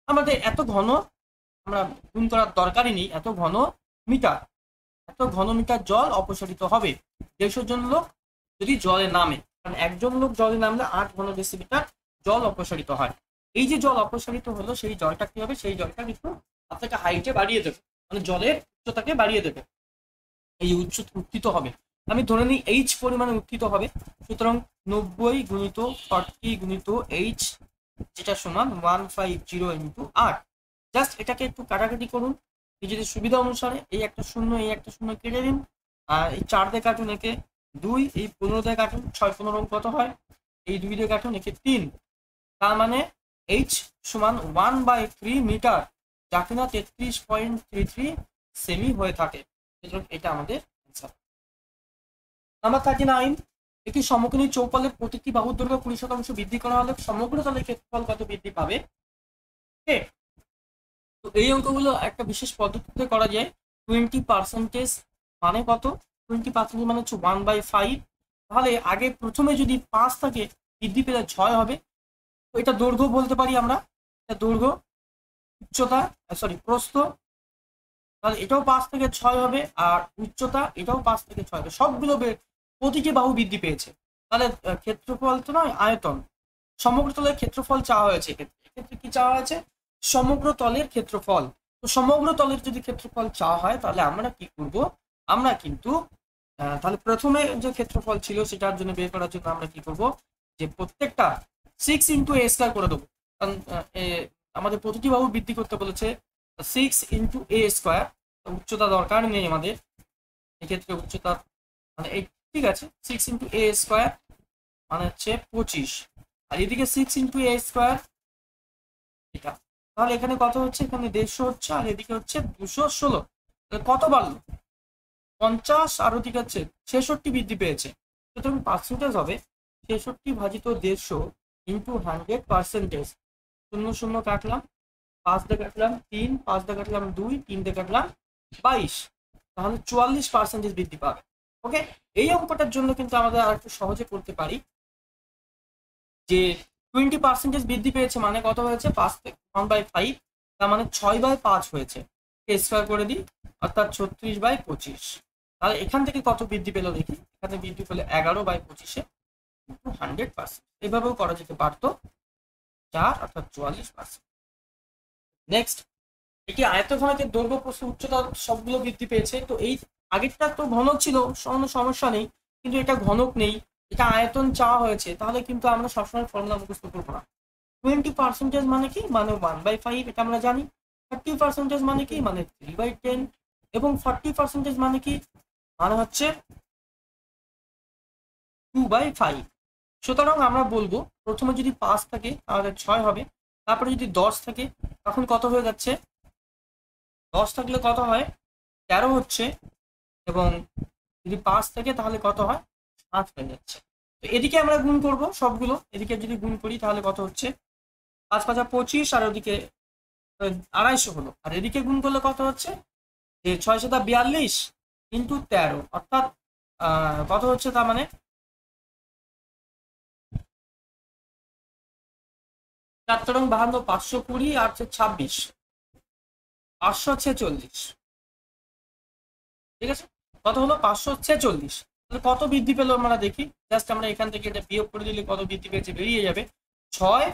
আমাদের এত ঘন আমরা গুণ করার দরকারই নেই, এত ঘন মিটার, এত ঘন মিটার জল অপসারিত হবে 150 জন লোক যদি জলে নামে। কারণ একজন লোক জলে নামলে 8 ঘন ডেসিমিটার জল অপসারিত হয়। এই যে জল অপসারিত হলো সেই জলটা কি হবে, সেই জলটা কিন্তু আপনাকে হাইটে বাড়িয়ে দেবে, মানে জলের উচ্চতাকে বাড়িয়ে দেবে, এই উত্থিত হবে। আমি ধরে নিই এইচ পরিমাণে উত্থিত হবে, সুতরাং 90 গুণিত 40 গুণিত এইচ, যেটা সমান 150 ইন্টু 8। জাস্ট এটাকে একটু কাটাকাটি করুন নিজেদের সুবিধা অনুসারে। এই একটা শূন্য, এই একটা শূন্য কেটে দিন, আর এই 4 দিয়ে কাটুন, একে 2, এই 15 দিয়ে কাটুন, 6 15 কত হয়, এই 2 দিয়ে কাটুন, একে 3। তার মানে এইচ সমান 1/3 মিটার, যা কিনা 33.33 সেমি হয়ে থাকে। এটা আমাদের অ্যান্সার। নাম্বার 39। একটি সমকোণী চৌপালের প্রতিটি বাহুর দৈর্ঘ্য 20% বৃদ্ধি করা হলে সমগ্র তলের ক্ষেত্রফল কত বৃদ্ধি পাবে? তো এই অঙ্কগুলো একটা বিশেষ পদ্ধতিতে করা যায়। 20% মানে কত? 20% মানে হচ্ছে 1/5। তাহলে আগে প্রথমে যদি 5 থাকে, বৃদ্ধি পেলে 6 হবে। তো এটা দৈর্ঘ্য বলতে পারি আমরা, এটা দৈর্ঘ্য, উচ্চতা সরি প্রস্থ, তাহলে এটাও 5 থেকে 6 হবে, আর উচ্চতা এটাও 5 থেকে 6 হবে। সবগুলো প্রতিটি বাহু বৃদ্ধি পেয়েছে। তাহলে ক্ষেত্রফল তো নয়, আয়তন, সমগ্র তলের ক্ষেত্রফল চাওয়া হয়েছে। এক্ষেত্রে কি চাওয়া হয়েছে? সমগ্র তলের ক্ষেত্রফল। তো সমগ্র তলের যদি ক্ষেত্রফল চাওয়া হয় তাহলে আমরা কি করব, আমরা কিন্তু তাহলে প্রথমে যে ক্ষেত্রফল ছিল সেটার জন্য বের করার জন্য আমরা কি করব, যে প্রত্যেকটা 6 ইন্টু এ স্কয়ার করে দেবো। কারণ আমাদের প্রতিটি বাহু বৃদ্ধি করতে বলেছে, 6 ইন্টু এ স্কয়ার। উচ্চতা দরকার নেই আমাদের এক্ষেত্রে, উচ্চতা মানে এই, ঠিক আছে, 6 ইন্টু এ স্কয়ার মানে হচ্ছে 25, আর এদিকে 6 ইন্টু এ স্কয়ার এটা, তাহলে এখানে কত হচ্ছে, এখানে 150 হচ্ছে, আর এদিকে হচ্ছে 216। কত বাড়লো? 50, আর ওদিকে হচ্ছে 66 বৃদ্ধি পেয়েছে। সুতরাং পার্সেন্টেজ হবে 66 ভাজিত 150 ইন্টু 100%। 0 0 কাটলাম, 5 দিয়ে কাটলাম 3, 5 দিয়ে কাটলাম 2, 3 দিয়ে কাটলাম 22, তাহলে 44% বৃদ্ধি পাবে। ওকে, এই অঙ্কটার জন্য কিন্তু আমাদের আর একটু সহজে করতে পারি, যে 20% বৃদ্ধি পেয়েছে মানে কত হয়েছে, 5 থেকে 1/5, তার মানে 6/5 হয়েছে, স্কয়ার করে দিই, অর্থাৎ 36/25। তাহলে এখান থেকে কত বৃদ্ধি পেলো দেখি, এখানে বৃদ্ধি পেলে 11/25 100%। এভাবেও করা যেতে পারতো, 4 অর্থাৎ 44%। নেক্সট, এটি আয়তঘনকের দৈর্ঘ্য প্রস্থ উচ্চতা সবগুলো বৃদ্ধি পেয়েছে। তো এই আগেরটা তো ঘন ছিল, কোনো সমস্যা নেই, কিন্তু এটা ঘনক নেই, এটা আয়তন চাওয়া হয়েছে, তাহলে কিন্তু আমরা সবসময় ফর্মুলা মুখস্থ করবো না। 20% মানে কি, মানে 1/5, এটা আমরা জানি। 30% মানে কি, মানে 3/10, এবং 40% মানে কি, মানে হচ্ছে 2/5। সুতরাং আমরা বলবো প্রথমে যদি 5 থাকে তাহলে 6 হবে, তারপরে যদি 10 থাকে তখন কত হয়ে যাচ্ছে, 10 থাকলে কত হয়, 13 হচ্ছে, এবং যদি 5 থাকে তাহলে কত হয়, 7 হয়ে যাচ্ছে। তো এদিকে আমরা গুণ করব সবগুলো, এদিকে যদি গুণ করি তাহলে কত হচ্ছে, 5 5 25, আর ওদিকে 250 হলো, আর এদিকে গুণ করলে কত হচ্ছে, যে 6 7 42 ইন্টু 13, অর্থাৎ কত হচ্ছে, তার মানে 4 রং 52, 520, আর 26, 546। ঠিক আছে, কত হলো, 546। তাহলে কত বৃদ্ধি পেলো আমরা দেখি, জাস্ট আমরা এখান থেকে এটা বিয়োগ করে দিলে কত বৃদ্ধি পেয়েছে বেরিয়ে যাবে। 6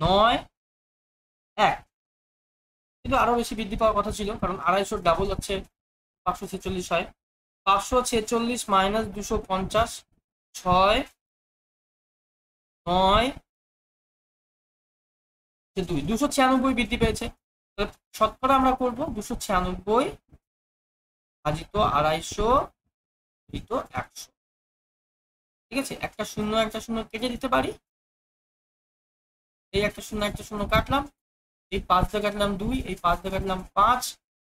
9 1, কিন্তু আরো বেশি বৃদ্ধি পাওয়ার কথা ছিল, কারণ 250 ডাবল হচ্ছে 546 হয়। 546 মাইনাস 250, 6 9 2, 296 বৃদ্ধি পেয়েছে। শতকরা আমরা করবো 296 ভাজিত 250 ভাজিত 100। ঠিক আছে, একটা শূন্য কেটে দিতে পারি, এই একটা শূন্য কাটলাম, এই 5 দিয়ে কাটলাম 2, এই 5 দিয়ে কাটলাম 5,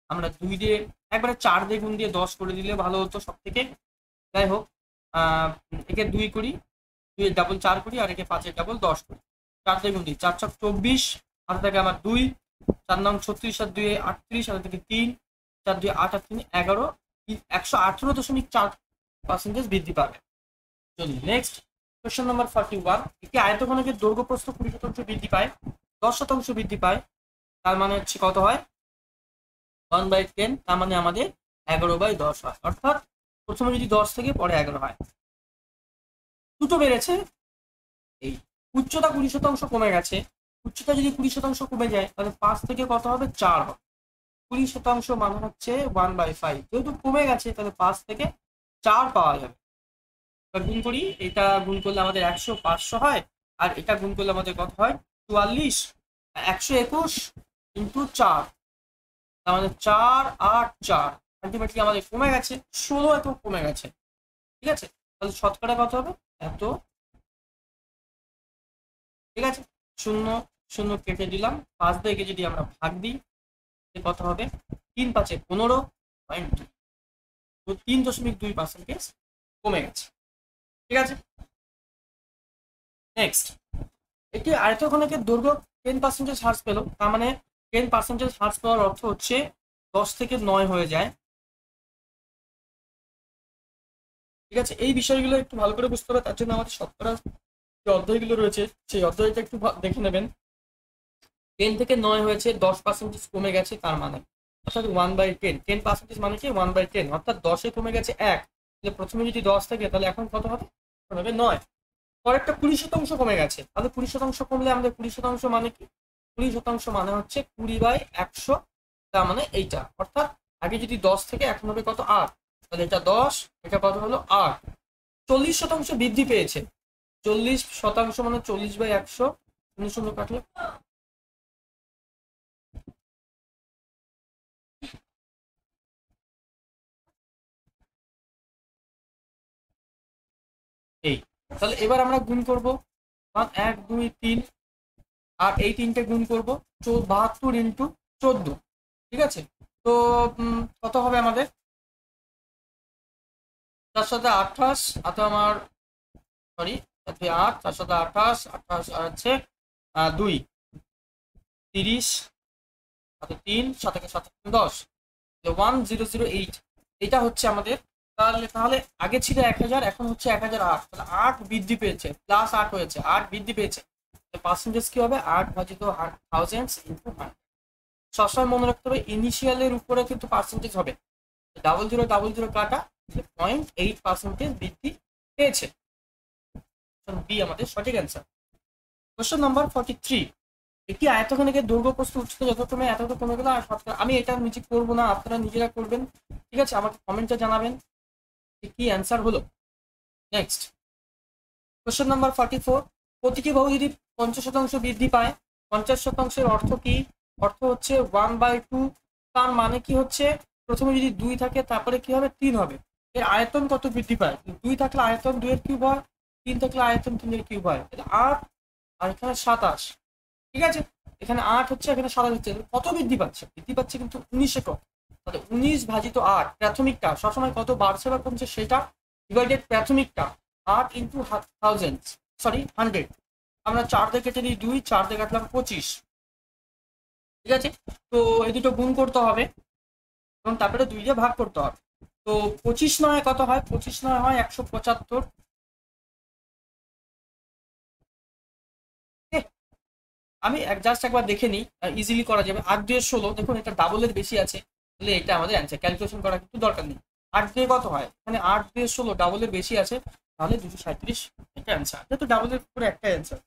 আমরা 2 দিয়ে একবারে 4 দিয়ে গুণ দিয়ে 10 করে দিলে ভালো হতো সব থেকে। যাই হোক, একে 2 করি, 2 এর ডাবল 4 করি, আর একে 5 এর ডাবল 10 করি, 4 দিয়ে গুণ দিই, 4 4 24, হাতে থাকে আমার 2, 4 নং 36, আর 2 38, হাতে থেকে 3, 4 2 8 আর 3 11, 118.4% বৃদ্ধি পাবে। চলি নেক্সট কোশ্চেন নাম্বার 41। একটি আয়তঘনকের দৈর্ঘ্য প্রস্থ 20% বৃদ্ধি পায়, 10% বৃদ্ধি পায়, তার মানে হচ্ছে কত হয়, 1/10, তার মানে আমাদের 11/10 হয়, অর্থাৎ প্রথমে যদি 10 থেকে পরে 11 হয়। দুটো বেড়েছে, এই উচ্চতা 20% কমে গেছে, উচ্চতা যদি 20% কমে যায় তাহলে 5 থেকে কত হবে, 4 হবে। 20% মানে হচ্ছে 1/5, যেহেতু কমে গেছে তাহলে 5 থেকে 4 পাওয়া যাবে। গুণ করি, এটা গুণ করলে আমাদের 100 500 হয়, আর এটা গুণ করলে আমাদের কত হয়, 44, 121 ইন্টু 4, তার মানে 4 8 4, আলটিমেটলি আমাদের কমে গেছে 16, এত কমে গেছে। ঠিক আছে, তাহলে শতকরা কত হবে, এত। ঠিক আছে, 0 0 কেটে দিলাম, 5 দিয়ে যদি আমরা ভাগ দিই কত হবে, 3 5 15.2, তো 3.2% কমে গেছে। ঠিক আছে, নেক্সট, একটি আয়তঘনকের দৈর্ঘ্য 10% হ্রাস পেল, তার মানে 10% হ্রাস পাওয়ার অর্থ হচ্ছে 10 থেকে 9 হয়ে যায়। ঠিক আছে, এই বিষয়গুলো একটু ভালো করে বুঝতে হবে, তার জন্য আমাদের শতকরা যে অধ্যায়গুলো রয়েছে সেই অধ্যায়টা একটু দেখে নেবেন। 10 থেকে 9 হয়েছে, 10% কমে গেছে, তার মানে অর্থাৎ 1/10, 10% মানে কি 1/10, অর্থাৎ 10-এ কমে গেছে 1, তাহলে প্রথমে যদি 10 থাকে তাহলে এখন কত হবে, 9। পরেরটা 20% কমে গেছে, তাহলে 20% কমলে আমাদের 20% মানে কি, 20% মানে হচ্ছে 20/100, তার মানে এইটা, অর্থাৎ আগে যদি 10 থেকে এখন হবে কত, 8, তাহলে এটা 10, এটা কত হলো 8। 40% বৃদ্ধি পেয়েছে, 40% মানে 40/100, 0 কাটলো, এই। তাহলে এবার আমরা গুণ করব, 1 2 3, আর এই তিনটে গুণ করব 72 ইন্টু 14। ঠিক আছে, তো কত হবে আমাদের, তার সাথে 28, আর আমার সরি 8, তার সাথে 28 28 আর হচ্ছে 2 30, সাথে 3, সাথে 7 10, 1008, এটা হচ্ছে আমাদের। তাহলে তাহলে আগে ছিল 1000, এখন হচ্ছে 1008, তাহলে 8 বৃদ্ধি পেয়েছে, প্লাস 8 হয়েছে, 8 বৃদ্ধি পেয়েছে, পার্সেন্টেজ কি হবে, 8 ভাজিত 1000 ইন্টু 100। সবসময় মনে রাখতে হবে ইনিশিয়ালের উপরে কিন্তু পার্সেন্টেজ হবে, 0000 কাটা, 0.8% বৃদ্ধি পেয়েছে। বি আমাদের সঠিক অ্যান্সার। Question number 43। একটি আয়তখানিকের দৈর্ঘ্য প্রস্থ উচ্চতা যথাক্রমে এতটা কমে গেল। আর আমি এটা নিজে করবো না, আপনারা নিজেরা করবেন। ঠিক আছে, আমাকে কমেন্টে জানাবেন কি অ্যান্সার হলো। নেক্সট কোশ্চেন নাম্বার 44, প্রতিটি বাহু যদি 50% বৃদ্ধি পায়, 50%-এর অর্থ কি? অর্থ হচ্ছে 1/2। তার মানে কি হচ্ছে, প্রথমে যদি 2 থাকে তারপরে কি হবে, 3 হবে। এর আয়তন কত বৃদ্ধি পায়? 2 থাকলে আয়তন 2 এর কিউব হয়, 3 থাকলে আয়তন 3 এর কিউব হয়। এটা 8, আর এখানে 27। ঠিক আছে, এখানে 8 হচ্ছে, এখানে 27 হচ্ছে। কত বৃদ্ধি পাচ্ছে? বৃদ্ধি পাচ্ছে কিন্তু 19 একক। তাহলে 19/8 প্রাথমিকটা সবসময় কত বাড়ছে বা কমছে সেটা, ডিভাইডেড প্রাথমিকটা 8 ইন্টু 1000, সরি 100। আমরা 4 দিয়ে কেটে দিই 2, 4 দিয়ে কাটলাম 25। ঠিক আছে, তো এই দুটো গুণ করতে হবে এবং তারপরে 2 দিয়ে ভাগ করতে হবে। তো 25 নয় কত হয়? 25 নয় হয় 175। আমি জাস্ট একবার দেখে নিই, ইজিলি করা যাবে। 8 2 16, দেখুন এটা ডাবলের বেশি আছে, তাহলে এটা আমাদের অ্যান্সার, ক্যালকুলেশন করা কিন্তু দরকার নেই। 8 2 কত হয়? এখানে 8 2 16 ডাবলের বেশি আছে, তাহলে 237 এটা অ্যান্সার, যেহেতু ডাবলের উপরে একটা অ্যান্সার।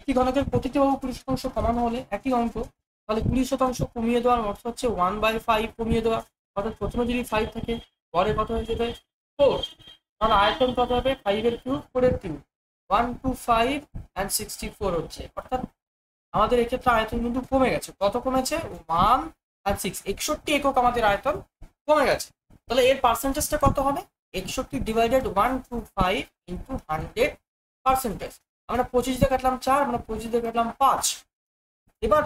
একটি ঘনকের প্রতিটি বাহু 20% কমানো হলে একই অঙ্ক, তাহলে 20% কমিয়ে দেওয়ার অর্থ হচ্ছে 1/5 কমিয়ে দেওয়া। অর্থাৎ প্রথমে যদি 5 থাকে, পরে কত হয়ে যাবে 4। তাহলে আয়তন কত হবে? 5 এর কিউব 4 এর কিউব, 125 and 64 হচ্ছে। অর্থাৎ আমাদের এক্ষেত্রে আয়তন কিন্তু কমে গেছে। কত কমেছে? 1 আর 6, 61 একক আমাদের আয়তন কমে গেছে। তাহলে এর পার্সেন্টেজটা কত হবে? 61 ডিভাইডেড 125 ইন্টু 100%। আমরা 25 দিয়ে কাটলাম 4, আমরা 25 দিয়ে কাটলাম 5। এবার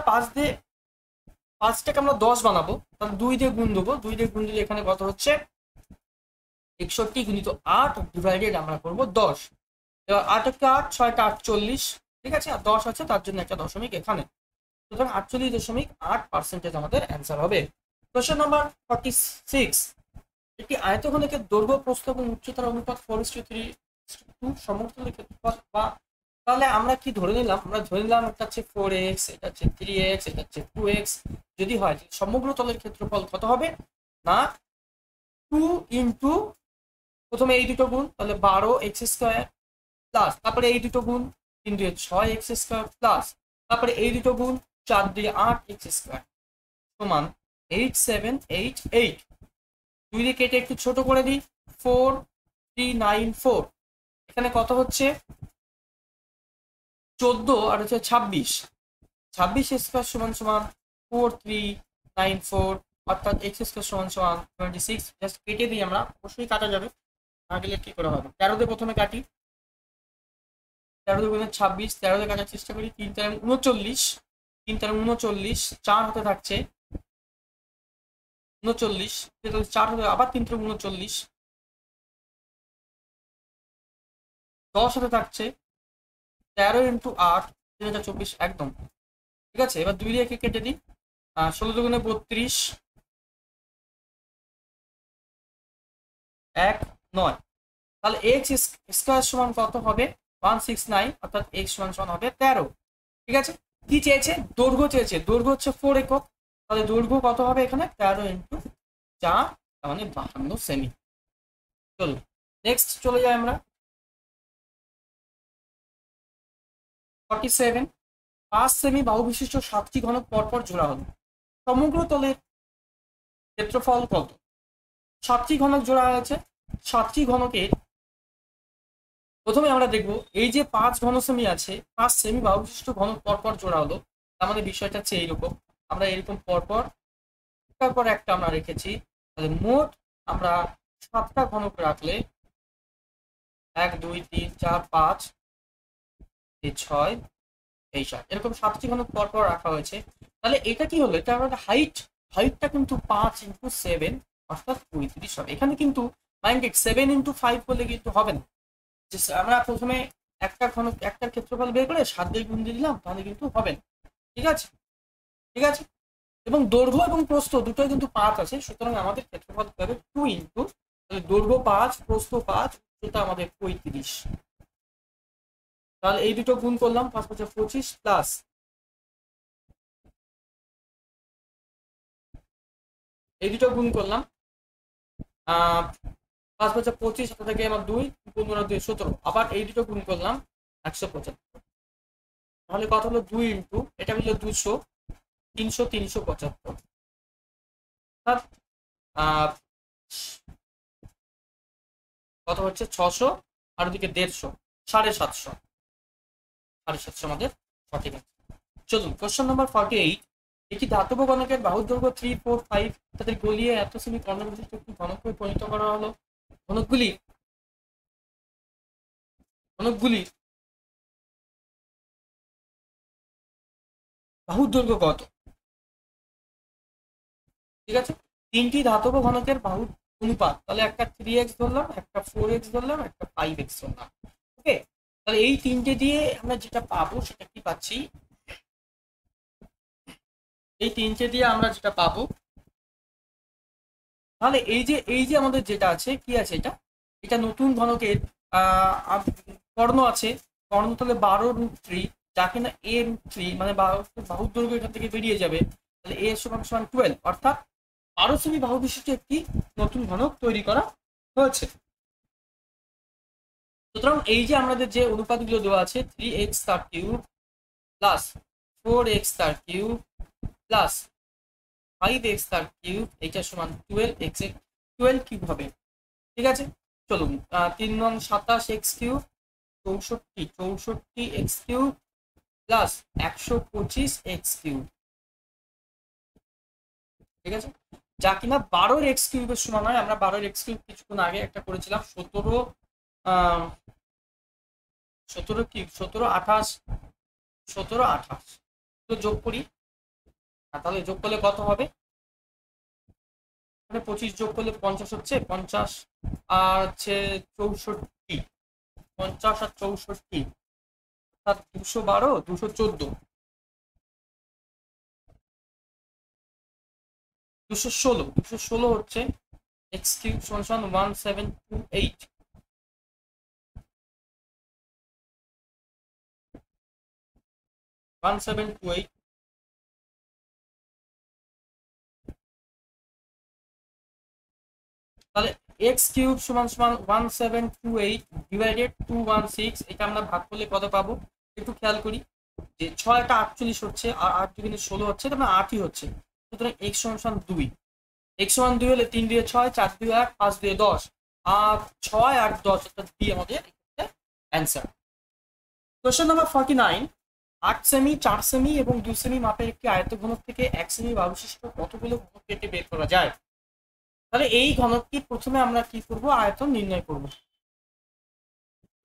5টাকে আমরা 10 বানাবো, তাহলে 2 দিয়ে গুণ দেবো। 2 দিয়ে গুণ দিলে এখানে কত হচ্ছে? 61 গুণিত 8 ডিভাইডেড আমরা করবো 10। এবার 8 একটা 8, 6টা 48। ঠিক আছে, আর 10 আছে তার জন্য একটা দশমিক এখানে। সুতরাং 48.8% আমাদের অ্যান্সার হবে। কোশ্চেন নাম্বার 46, একটি আয়তঘনকের দৈর্ঘ্য প্রস্থ এবং উচ্চতার অনুপাত 4:3 সমতলের ক্ষেত্রফল বা, তাহলে আমরা কি ধরে নিলাম? আমরা ধরে নিলাম এটা হচ্ছে 4x, এটা হচ্ছে 3x, এটা হচ্ছে 2x। যদি হয় সমগ্র তলের ক্ষেত্রফল কত হবে না 2 ইন্টু, প্রথমে এই দুটো গুণ, তাহলে 12x² প্লাস, তারপরে এই দুটো গুণ 3 2 6x² প্লাস, তারপরে এই দুটো গুণ 4 2 8x² সমান 8788। 2 দিয়ে কেটে একটু ছোট করে দিই, 4394। এখানে কত হচ্ছে? 14 আর হচ্ছে 26। 26 সমান সমান 4394, অর্থাৎ x² সমান সমান 26। জাস্ট কেটে দিই আমরা, অবশ্যই কাটা যাবে, না গেলে কি করে হবে? 13 দিয়ে প্রথমে কাটি, 13 দুগুণে 26, 13 দিয়ে কাটার চেষ্টা করি, 3 3 39, 3 3 39, 4 হাতে থাকছে 39, 4 হাতে আবার 3 3 39, 10 হাতে থাকছে 13 ইন্টু 8, 3024 একদম। ঠিক আছে, এবার 2 দিয়ে কেটে দিই, 16 দুগুণে 32, 1 9। তাহলে x² সমান কত হবে? 169, অর্থাৎ x সমান সমান হবে 13। ঠিক আছে, কি চেয়েছে? দৈর্ঘ্য চেয়েছে। দৈর্ঘ্য হচ্ছে 4 একক, তাহলে দৈর্ঘ্য কত হবে এখানে? 13 ইন্টু 4, তার মানে 52 সেমি। চলো নেক্সট চলে যাই আমরা 47, 5 সেমি বাহু বিশিষ্ট 7টি ঘনক পরপর জোড়া হলো, সমগ্র তলের ক্ষেত্রফল কত? 7টি ঘনক জোড়া হয়েছে। 7টি ঘনকের প্রথমে আমরা দেখব, এই যে 5 ঘন সেমি আছে, 5 সেমি বাহু বিশিষ্ট ঘনক পরপর জোড়া হলো, তার মানে বিষয়টা হচ্ছে এইরকম। আমরা এরকম পরপর একটার পর একটা আমরা রেখেছি, তাহলে মোট আমরা 7টা ঘনক রাখলে 1 2 3 4 5 6 এই 7, এরকম 7টি ঘনক পরপর রাখা হয়েছে। তাহলে এটা কি হলো? এটা আমাদের হাইটটা কিন্তু 5 ইন্টু 7, অর্থাৎ 35 হবে। এখানে কিন্তু মাইন্ডেড 7 ইন্টু 5 করলে কিন্তু হবে না। আমরা প্রথমে একটা ঘনক, একটার ক্ষেত্রফল বের করে 7 দিয়ে গুণ দিয়ে দিলাম, তাহলে কিন্তু হবে না। ঠিক আছে, ঠিক আছে। এবং দৈর্ঘ্য এবং প্রস্থ দুটোই কিন্তু 5 আছে, সুতরাং আমাদের ক্ষেত্রফল হবে 2 ইন্টু, তাহলে দৈর্ঘ্য 5 প্রস্থ 5, এটা আমাদের 35। তাহলে এই দুটো গুণ করলাম, 5 5 25 প্লাস এই দুটো গুণ করলাম, 5 5 25, হাতে থেকে আমার 2, 15 2 17, আবার এই দুটো গুণ করলাম 175। তাহলে কত হলো 2 ইন্টু এটা হলো 200, 300, 375, অর্থাৎ কত হচ্ছে 600 আর ওদিকে 150, 750, 750 আমাদের সঠিক আছে। চলুন কোশ্চেন নাম্বার 48। একটি ধাতব গণকের বাহুর দৈর্ঘ্য 3, 4, 5 তাদের গলিয়ে এত সেমি কর্ণবিশিষ্ট একটি ঘনকে পরিণত করা হলো। ঘনকগুলি বাহুর দৈর্ঘ্য কত? ঠিক আছে, তিনটি ধাতব ঘনকের বাহুর অনুপাত, তাহলে একটা 3x ধরলাম, একটা 4x ধরলাম, একটা 5x ধরলাম। ওকে, তাহলে এই তিনটে দিয়ে আমরা যেটা পাবো সেটা কি পাচ্ছি, এই তিনটে দিয়ে আমরা যেটা পাবো, তাহলে এই যে আমাদের যেটা আছে কি আছে, এটা নতুন ঘনকের কর্ণ আছে, কর্ণ তাহলে 12√3, যা কিনা a√3, মানে বাহুর দৈর্ঘ্য এখান থেকে বেরিয়ে যাবে, তাহলে a সমান 12, অর্থাৎ 12 সেমি বাহু বিশিষ্ট একটি নতুন ঘনক তৈরি করা হয়েছে। সুতরাং এই যে আমাদের যে অনুপাতগুলো দেওয়া আছে 3x তার কিউব প্লাস 4x তার কিউব প্লাস 5x তার কিউব, এটা সমান 12x এর 12 কিউব হবে। ঠিক আছে, চলুন 3 নং 27x cube 64x cube plus 125x cube. ঠিক আছে, যা কিনা 12x কিউবের সমান হয়। আমরা 12x কিউব কিছুক্ষণ আগে একটা করেছিলাম, 17 কিউব 17 28 তো যোগ করি, তাহলে যোগ করলে কত হবে, মানে 25 যোগ করলে 50 হচ্ছে, 50 আর হচ্ছে 64, 50 আর 64 অর্থাৎ 212, 214, 216 হচ্ছে x কিউব সমান 1728, 1728, তাহলে x কিউব সমান 1728 ডিভাইডেড 216, এটা আমরা ভাগ করলে কত পাবো একটু খেয়াল করি, যে 6টা 48 হচ্ছে আর 8 দুগুণে 16 হচ্ছে, তার মানে 8ই হচ্ছে। সুতরাং x সমান 2, x সমান 2 হলে 3 2 6, 4 2 1, 5 2 10, আর 6 আর 10 অর্থাৎ b আমাদের answer. Question number 49। 8 semi, 4 semi এবং 2 সেমি মাপের একটি আয়তঘনক থেকে 1 সেমি বাহুবিশিষ্ট কতগুলো ঘনক কেটে বের করা যায়? তাহলে এই ঘনকটি প্রথমে আমরা কি করব, আয়তন নির্ণয় করব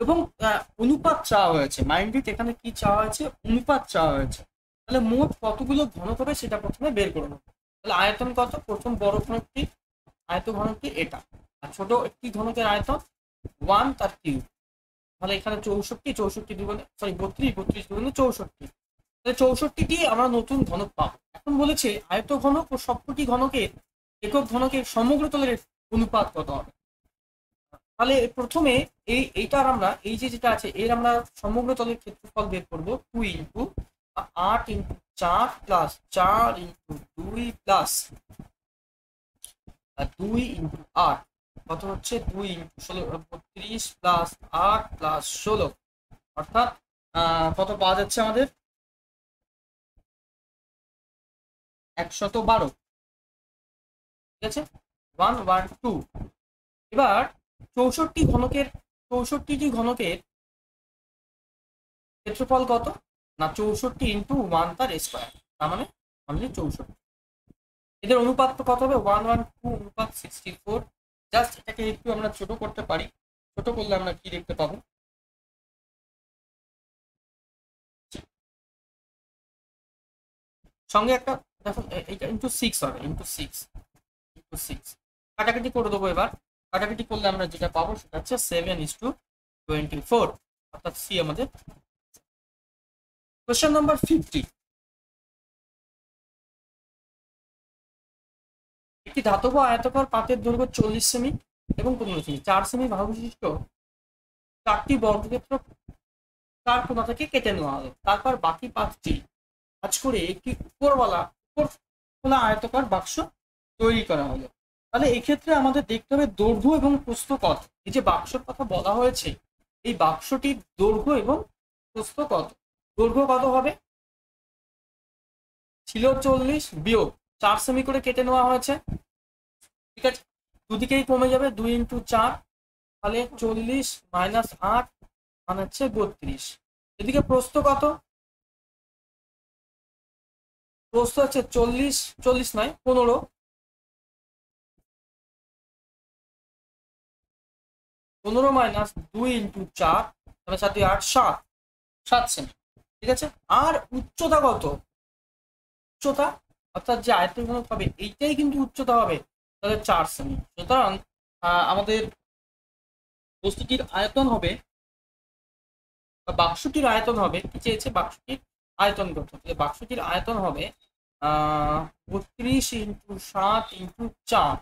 এবং অনুপাত চাওয়া হয়েছে। মাইন্ড ইট, এখানে কি চাওয়া হয়েছে, অনুপাত চাওয়া হয়েছে। তাহলে মোট কতগুলো ঘনক হবে সেটা প্রথমে বের করে নেব। তাহলে আয়তন কত, প্রথম বড় ঘনকটি আয়ত ঘনকটি এটা, আর ছোট একটি ঘনকের আয়তন 1 তার কিউব, তাহলে এখানে 64 দুগুণে 32 দুগুণে 64, তাহলে 64 দিয়ে আমরা নতুন ঘনক পাবো। এখন বলেছে আয়ত ঘনক ও সবকটি ঘনকের একক ঘনকের সমগ্র তলের অনুপাত কত হবে। তাহলে প্রথমে এইটার আমরা এই যেটা আছে এর আমরা সমগ্র তলের ক্ষেত্রফল বের করব, 2 into 8 into 4 plus 4 into 2 plus 2 into 8, কত হচ্ছে 2 ইন্টু 16 32 প্লাস 8 প্লাস 16, অর্থাৎ কত পাওয়া যাচ্ছে আমাদের 112। ঠিক আছে, 112। এবার 64টি ঘনকের ক্ষেত্রফল কত না 64 ইন্টু 1 তার স্কয়ার, তার মানে অনলি 64। এদের অনুপাত কত হবে 112 অনুপাত 64। জাস্ট এটাকে একটু আমরা ছোট করতে পারি, ছোট করলে আমরা কি দেখতে পাবো, সঙ্গে একটা দেখুন এটা ইন্টু 6 হবে, ইন্টু 6 কাটাকাটি করে দেবো। এবার কাটাকাটি করলে আমরা যেটা পাবো সেটা হচ্ছে 7:24, অর্থাৎ সি আমাদের। Question number 50। একটি ধাতব আয়তাকার পাতের দৈর্ঘ্য 40 সেমি এবং 15 সেমি, 4 সেমি বাহু বিশিষ্ট 4টি বর্গক্ষেত্র 4 কোণা থেকে কেটে নেওয়া হলো। তারপর বাকি 5টি কাজ করে একটি উপর খোলা আয়তাকার বাক্স তৈরি করা হলো। তাহলে এই ক্ষেত্রে আমাদের দেখতে হবে দৈর্ঘ্য এবং প্রস্থ কত। এই যে বাক্সর কথা বলা হয়েছে, এই বাক্সটির দৈর্ঘ্য এবং প্রস্থ কত। দৈর্ঘ্য কত হবে, ছিল 40 বিয়োগ 4 সেমি করে কেটে নেওয়া হয়েছে, ঠিক আছে, দুদিকেই কমে যাবে, 2 × 4, তাহলে 40 - 8 মানে হচ্ছে 32। এদিকে প্রস্থ কত, প্রস্থ হচ্ছে 40, 40 নয় 15, 15 - 2 × 4 মানে 7 × 8 7, 7 সেমি, ঠিক আছে। আর উচ্চতা কত, উচ্চতা অর্থাৎ যে আয়তন হবে এইটাই কিন্তু উচ্চতা হবে, তাহলে 4 সেমি। সুতরাং আমাদের বস্তুটির আয়তন হবে বা বাক্সটির আয়তন হবে, কি চেয়েছে বাক্সটির আয়তন কত, বাক্সটির আয়তন হবে 32 × 7 × 4,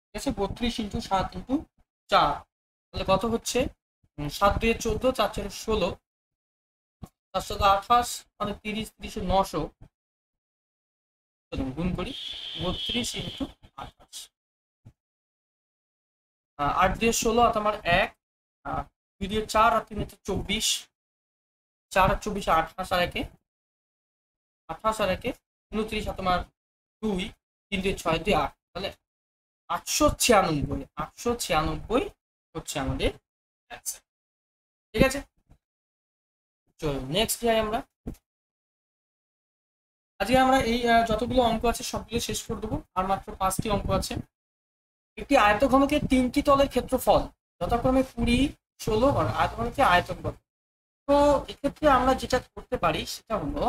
ঠিক আছে, 32 × 7 × 4, তাহলে কত হচ্ছে 7 × 2 = 14, 4 × 4 = 16, 4 × 7 = 28, মানে 30, 30 = 900, গুণ করি 32 × 28, 8 দিয়ে 16 আর আমার 1, 2 দিয়ে 4 আর 3 হচ্ছে 24, 4 আর 24 28 আর 1 28 আর 1 29 আর তোমার 2, 3 দিয়ে 6 দিয়ে 8, তাহলে 896, 896 হচ্ছে আমাদের অ্যান্সার, ঠিক আছে। চলো নেক্সট যাই আমরা। আজকে আমরা এই যতগুলো অঙ্ক আছে সবগুলো শেষ করে দেবো, আর মাত্র 5টি অঙ্ক আছে। একটি আয়তঘনকের 3টি তলের ক্ষেত্রফল যথাক্রমে 20, 16 আর আয়তঘনকের আয়তন কত। তো এক্ষেত্রে আমরা যেটা করতে পারি সেটা হলো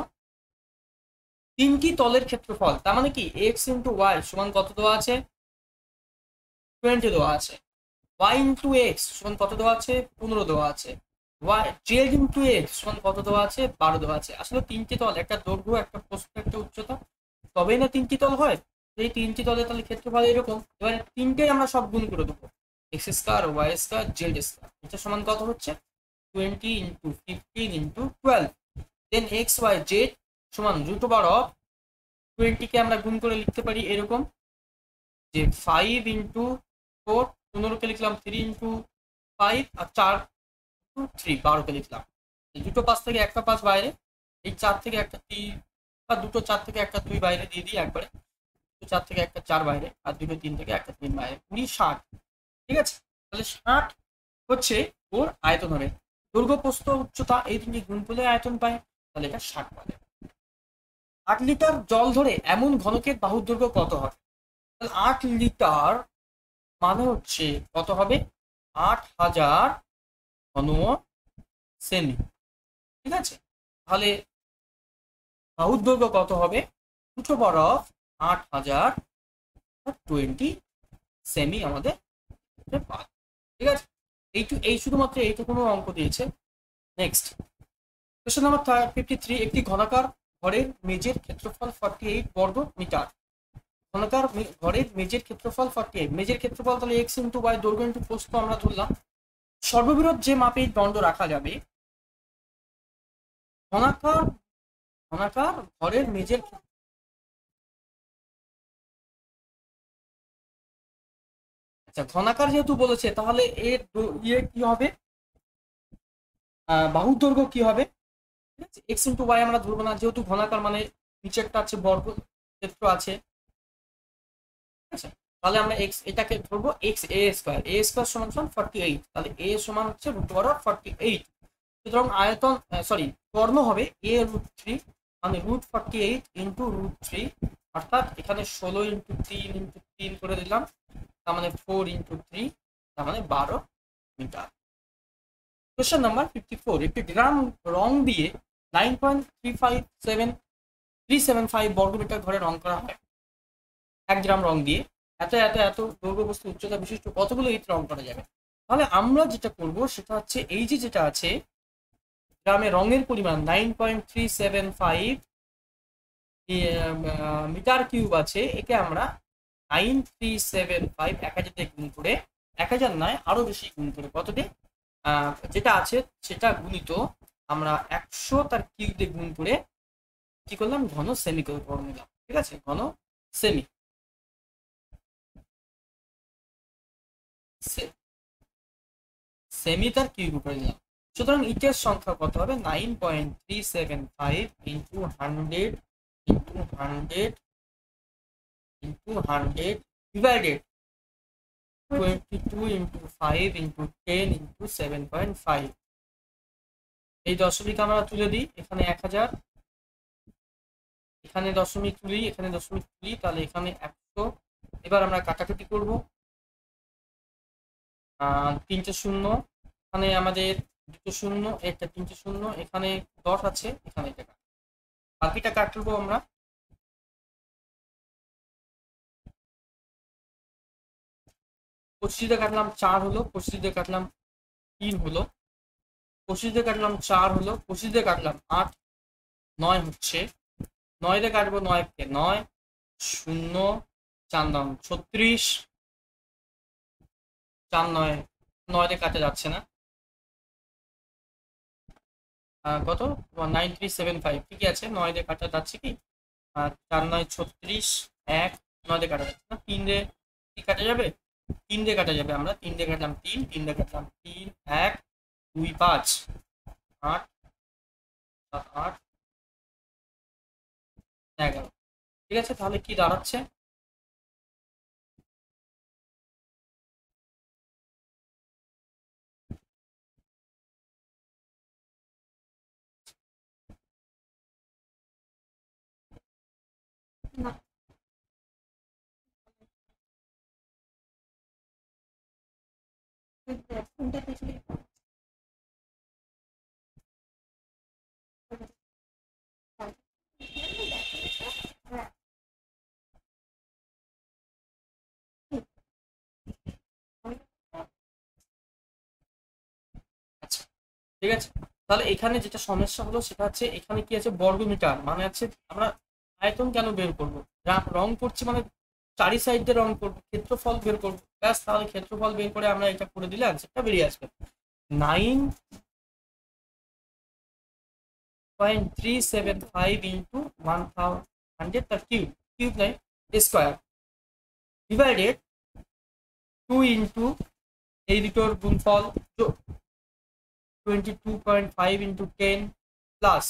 3টি তলের ক্ষেত্রফল, তার মানে কি x × y সমান কত দেওয়া আছে, 20 দেওয়া আছে, y × x সমান কত দেওয়া আছে, 15 দেওয়া আছে, z × x সমান কত দেওয়া আছে, 12 দেওয়া আছে। আসলে 3টি তল, একটা দৈর্ঘ্য, একটা প্রস্থ, একটা উচ্চতা, তবেই না 3টি তল হয়। এই 3টি তলের তাহলে ক্ষেত্রফল এরকম। এবার 3টে আমরা সব গুণ করে দেবো, x², y², z², এটা সমান কত হচ্ছে 20 × 15 × 12, দেন x y z সমান √(20) কে আমরা গুণ করে লিখতে পারি এরকম যে 5 × 4, 15 কে লিখলাম 3 × 5 আর 4 × 3, 12 কে লিখলাম। দুটো 5 থেকে একটা 5 বাইরে, এই 4 থেকে একটা 3 বা দুটো 4 থেকে একটা 2 বাইরে দিয়ে দিই একবারে, 4 থেকে একটা 4 বাইরে আর দুটো 3 থেকে একটা 3 বাইরে, 20 60, ঠিক আছে। তাহলে 60 হচ্ছে ওর আয়তন হবে। দৈর্ঘ্য প্রস্থ উচ্চতা এই তিনটি গুণ করলে আয়তন পায়, তাহলে এটা 60 পাবে। 8 লিটার জল ধরে এমন ঘনকের বাহুর দৈর্ঘ্য কত হবে, তাহলে 8 লিটার মানে হচ্ছে কত হবে 8000 ঘন সেমি, ঠিক আছে। তাহলে বাহুর দৈর্ঘ্য কত হবে, √(8,000 20 সেমি আমাদের পাবে, ঠিক আছে। এই শুধুমাত্র এইটুকুনো অঙ্ক দিয়েছে। নেক্সট কোশ্চেন নাম্বার 53, একটি ঘনাকার ঘরের মেঝের ক্ষেত্রফল 48 বর্গ মিটার। ঘনাকার ঘরের মেঝের ক্ষেত্রফল 48, মেঝের ক্ষেত্রফল তাহলে x × y, দৈর্ঘ্য × প্রস্থ আমরা ধরলাম। সর্ববৃহৎ যে মাপে দণ্ড রাখা যাবে, ঘনাকার ঘনাকার ঘরের মেঝের, আচ্ছা ঘনাকার যেহেতু বলেছে তাহলে এর ইয়ে কি হবে, বাহুর দৈর্ঘ্য কি হবে, ঠিক আছে। x × y আমরা ধরবো না, যেহেতু ঘনাকার মানে নিচেরটা আছে বর্গ ক্ষেত্র আছে, ঠিক আছে। তাহলে আমরা এটাকে ধরবো a² সমান 48, তাহলে a সমান হচ্ছে √48। সুতরাং আয়তন সরি কর্ণ হবে a√3, মানে √48 × √3, অর্থাৎ এখানে 16 × 3 × 3 করে দিলাম, তার মানে 4 × 3, তার মানে 12 মিটার। কোশ্চেন নাম্বার 54, একটি গ্রাম রং দিয়ে 9.375 বর্গমিটার ঘরে রং করা হয়। 1 গ্রাম রং দিয়ে এত এত এত দৈর্ঘ্য বস্তু উচ্চতা বিশিষ্ট কতগুলো ইট রং করা যাবে। তাহলে আমরা যেটা করব সেটা হচ্ছে এই যে যেটা আছে গ্রামে রঙের পরিমাণ 9.375 মিটার কিউব আছে, একে আমরা 9375 1000 দিয়ে গুণ করে, 1000 নয় আরো বেশি গুণ করে, কত দিয়ে যেটা আছে সেটা গুণিত আমরা 100 তার কিউব দিয়ে গুণ করে কি করলাম, ঘন সেমি করে নিলাম, ঠিক আছে। ঘন সেমি সেমি তার কিউব করে নিলাম, সুতরাং ইটের সংখ্যা কত হবে 9.375 into 100 into 100 into 100 divided 22 into 5 into 10 into 7.5। এই দশমিক আমরা তুলে দিই, এখানে 1000, এখানে দশমিক তুলি, এখানে দশমিক তুলি, তাহলে এখানে 100। এবার আমরা কাটাকুটি করব, 3টে শূন্য, এখানে আমাদের 2টো শূন্য, একটা 3টে শূন্য, এখানে 10 আছে, এখানে এটা বাকিটা কাটবো আমরা। পঁচিশ দিয়ে কাটলাম 4 হলো, 25 দিয়ে কাটলাম 3 হলো, 25 দিয়ে কাটলাম 4 হলো, 25 দিয়ে কাটলাম 8, 9 হচ্ছে, 9 দিয়ে কাটবো 9 কে 9, 0, 4 9 36, 4 9, 9 দিয়ে কাটা যাচ্ছে না, কত 9375, ঠিকই আছে, 9 দিয়ে কাটা যাচ্ছে কি, 4 9 36, 1, 9 দিয়ে কাটা যাচ্ছে না, 3 দিয়ে কি কাটা যাবে, 3 দিয়ে কাটা যাবে, আমরা 3 দিয়ে কাটলাম 3, 3 দিয়ে কাটলাম 3, 1 2 5 8 7 8 11। ঠিক আছে, তাহলে কি দাঁড়াচ্ছে, ঠিক আছে। তাহলে এখানে যেটা সমস্যা হলো সেটা হচ্ছে এখানে কি আছে বর্গমিটার, মানে হচ্ছে আমরা আয়তন কেন বের করবো, রং করছি মানে চারি সাইড দিয়ে রং করবো, ক্ষেত্রফল বের করবো, ব্যাস, তাহলে ক্ষেত্রফল বের করে আমরা এটা করে দিলে আনসারটা বেরিয়ে আসবে 9.375 ইন্টু 100 তার কিউব, কিউব নাই স্কোয়ার, ডিভাইডেড 2 ইন্টু এই দুটোর গুণফল 22.5 ইন্টু 10 প্লাস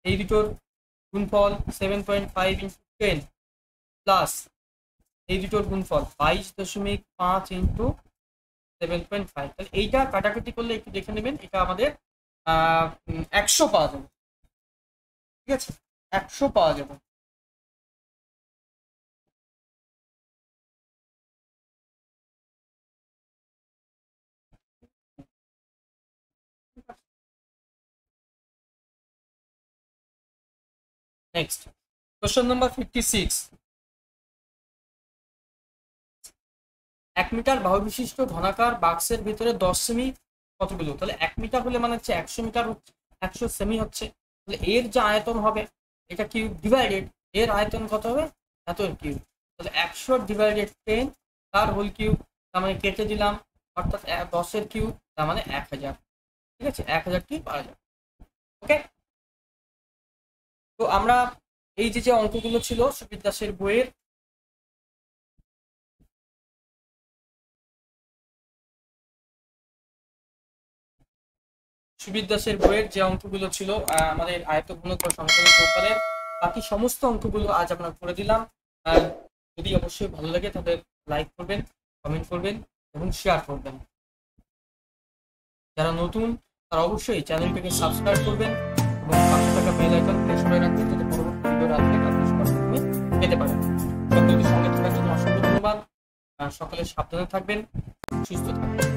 এই দুটোর গুণফল 7.5 ইন্টু 10 প্লাস এই দুটোর গুণফল 22.5 ইন্টু 7.5। তাহলে এইটা কাটাকাটি করলে একটু দেখে নেবেন, এটা আমাদের 100 পাওয়া যাবে, ঠিক আছে, 100 পাওয়া যাবে। নেক্সট কোশ্চেন নাম্বার 56, 1 মিটার বাহু বিশিষ্ট ঘনাকার বাক্সের ভিতরে 10 সেমি কতগুলো, তাহলে 1 মিটার হলে মানে হচ্ছে 100 মিটার হচ্ছে, 100 সেমি হচ্ছে, তাহলে এর যে আয়তন হবে এটা কিউব, ডিভাইডেড এর আয়তন কত হবে এত কিউব, তাহলে 100 ডিভাইডেড 10 তার হোল কিউব, তার মানে কেটে দিলাম, অর্থাৎ 10 এর কিউব তার মানে 1000, ঠিক আছে, 1000 কি পাওয়া যাবে। ওকে, তো আমরা এই যে অঙ্কগুলো ছিল সুবীর দাসের বইয়ের, সুবীর দাসের বইয়ের যে অঙ্কগুলো ছিল আমাদের আয়তঘনক বা সমকোণী চৌকারের, বাকি সমস্ত অঙ্কগুলো আজ আমরা করে দিলাম। যদি অবশ্যই ভালো লাগে তাহলে লাইক করবেন, কমেন্ট করবেন এবং শেয়ার করবেন। যারা নতুন তারা অবশ্যই চ্যানেলটিকে সাবস্ক্রাইব করবেন এবং পাশে থাকা বেল আইকন প্রেস করে রাখবেন যাতে পরবর্তী ভিডিওর আপডেট আপনি সবার প্রথমে পেতে পারেন। সকলকে সঙ্গে থাকার জন্য অসংখ্য ধন্যবাদ, সকলে সাবধানে থাকবেন, সুস্থ থাকবেন।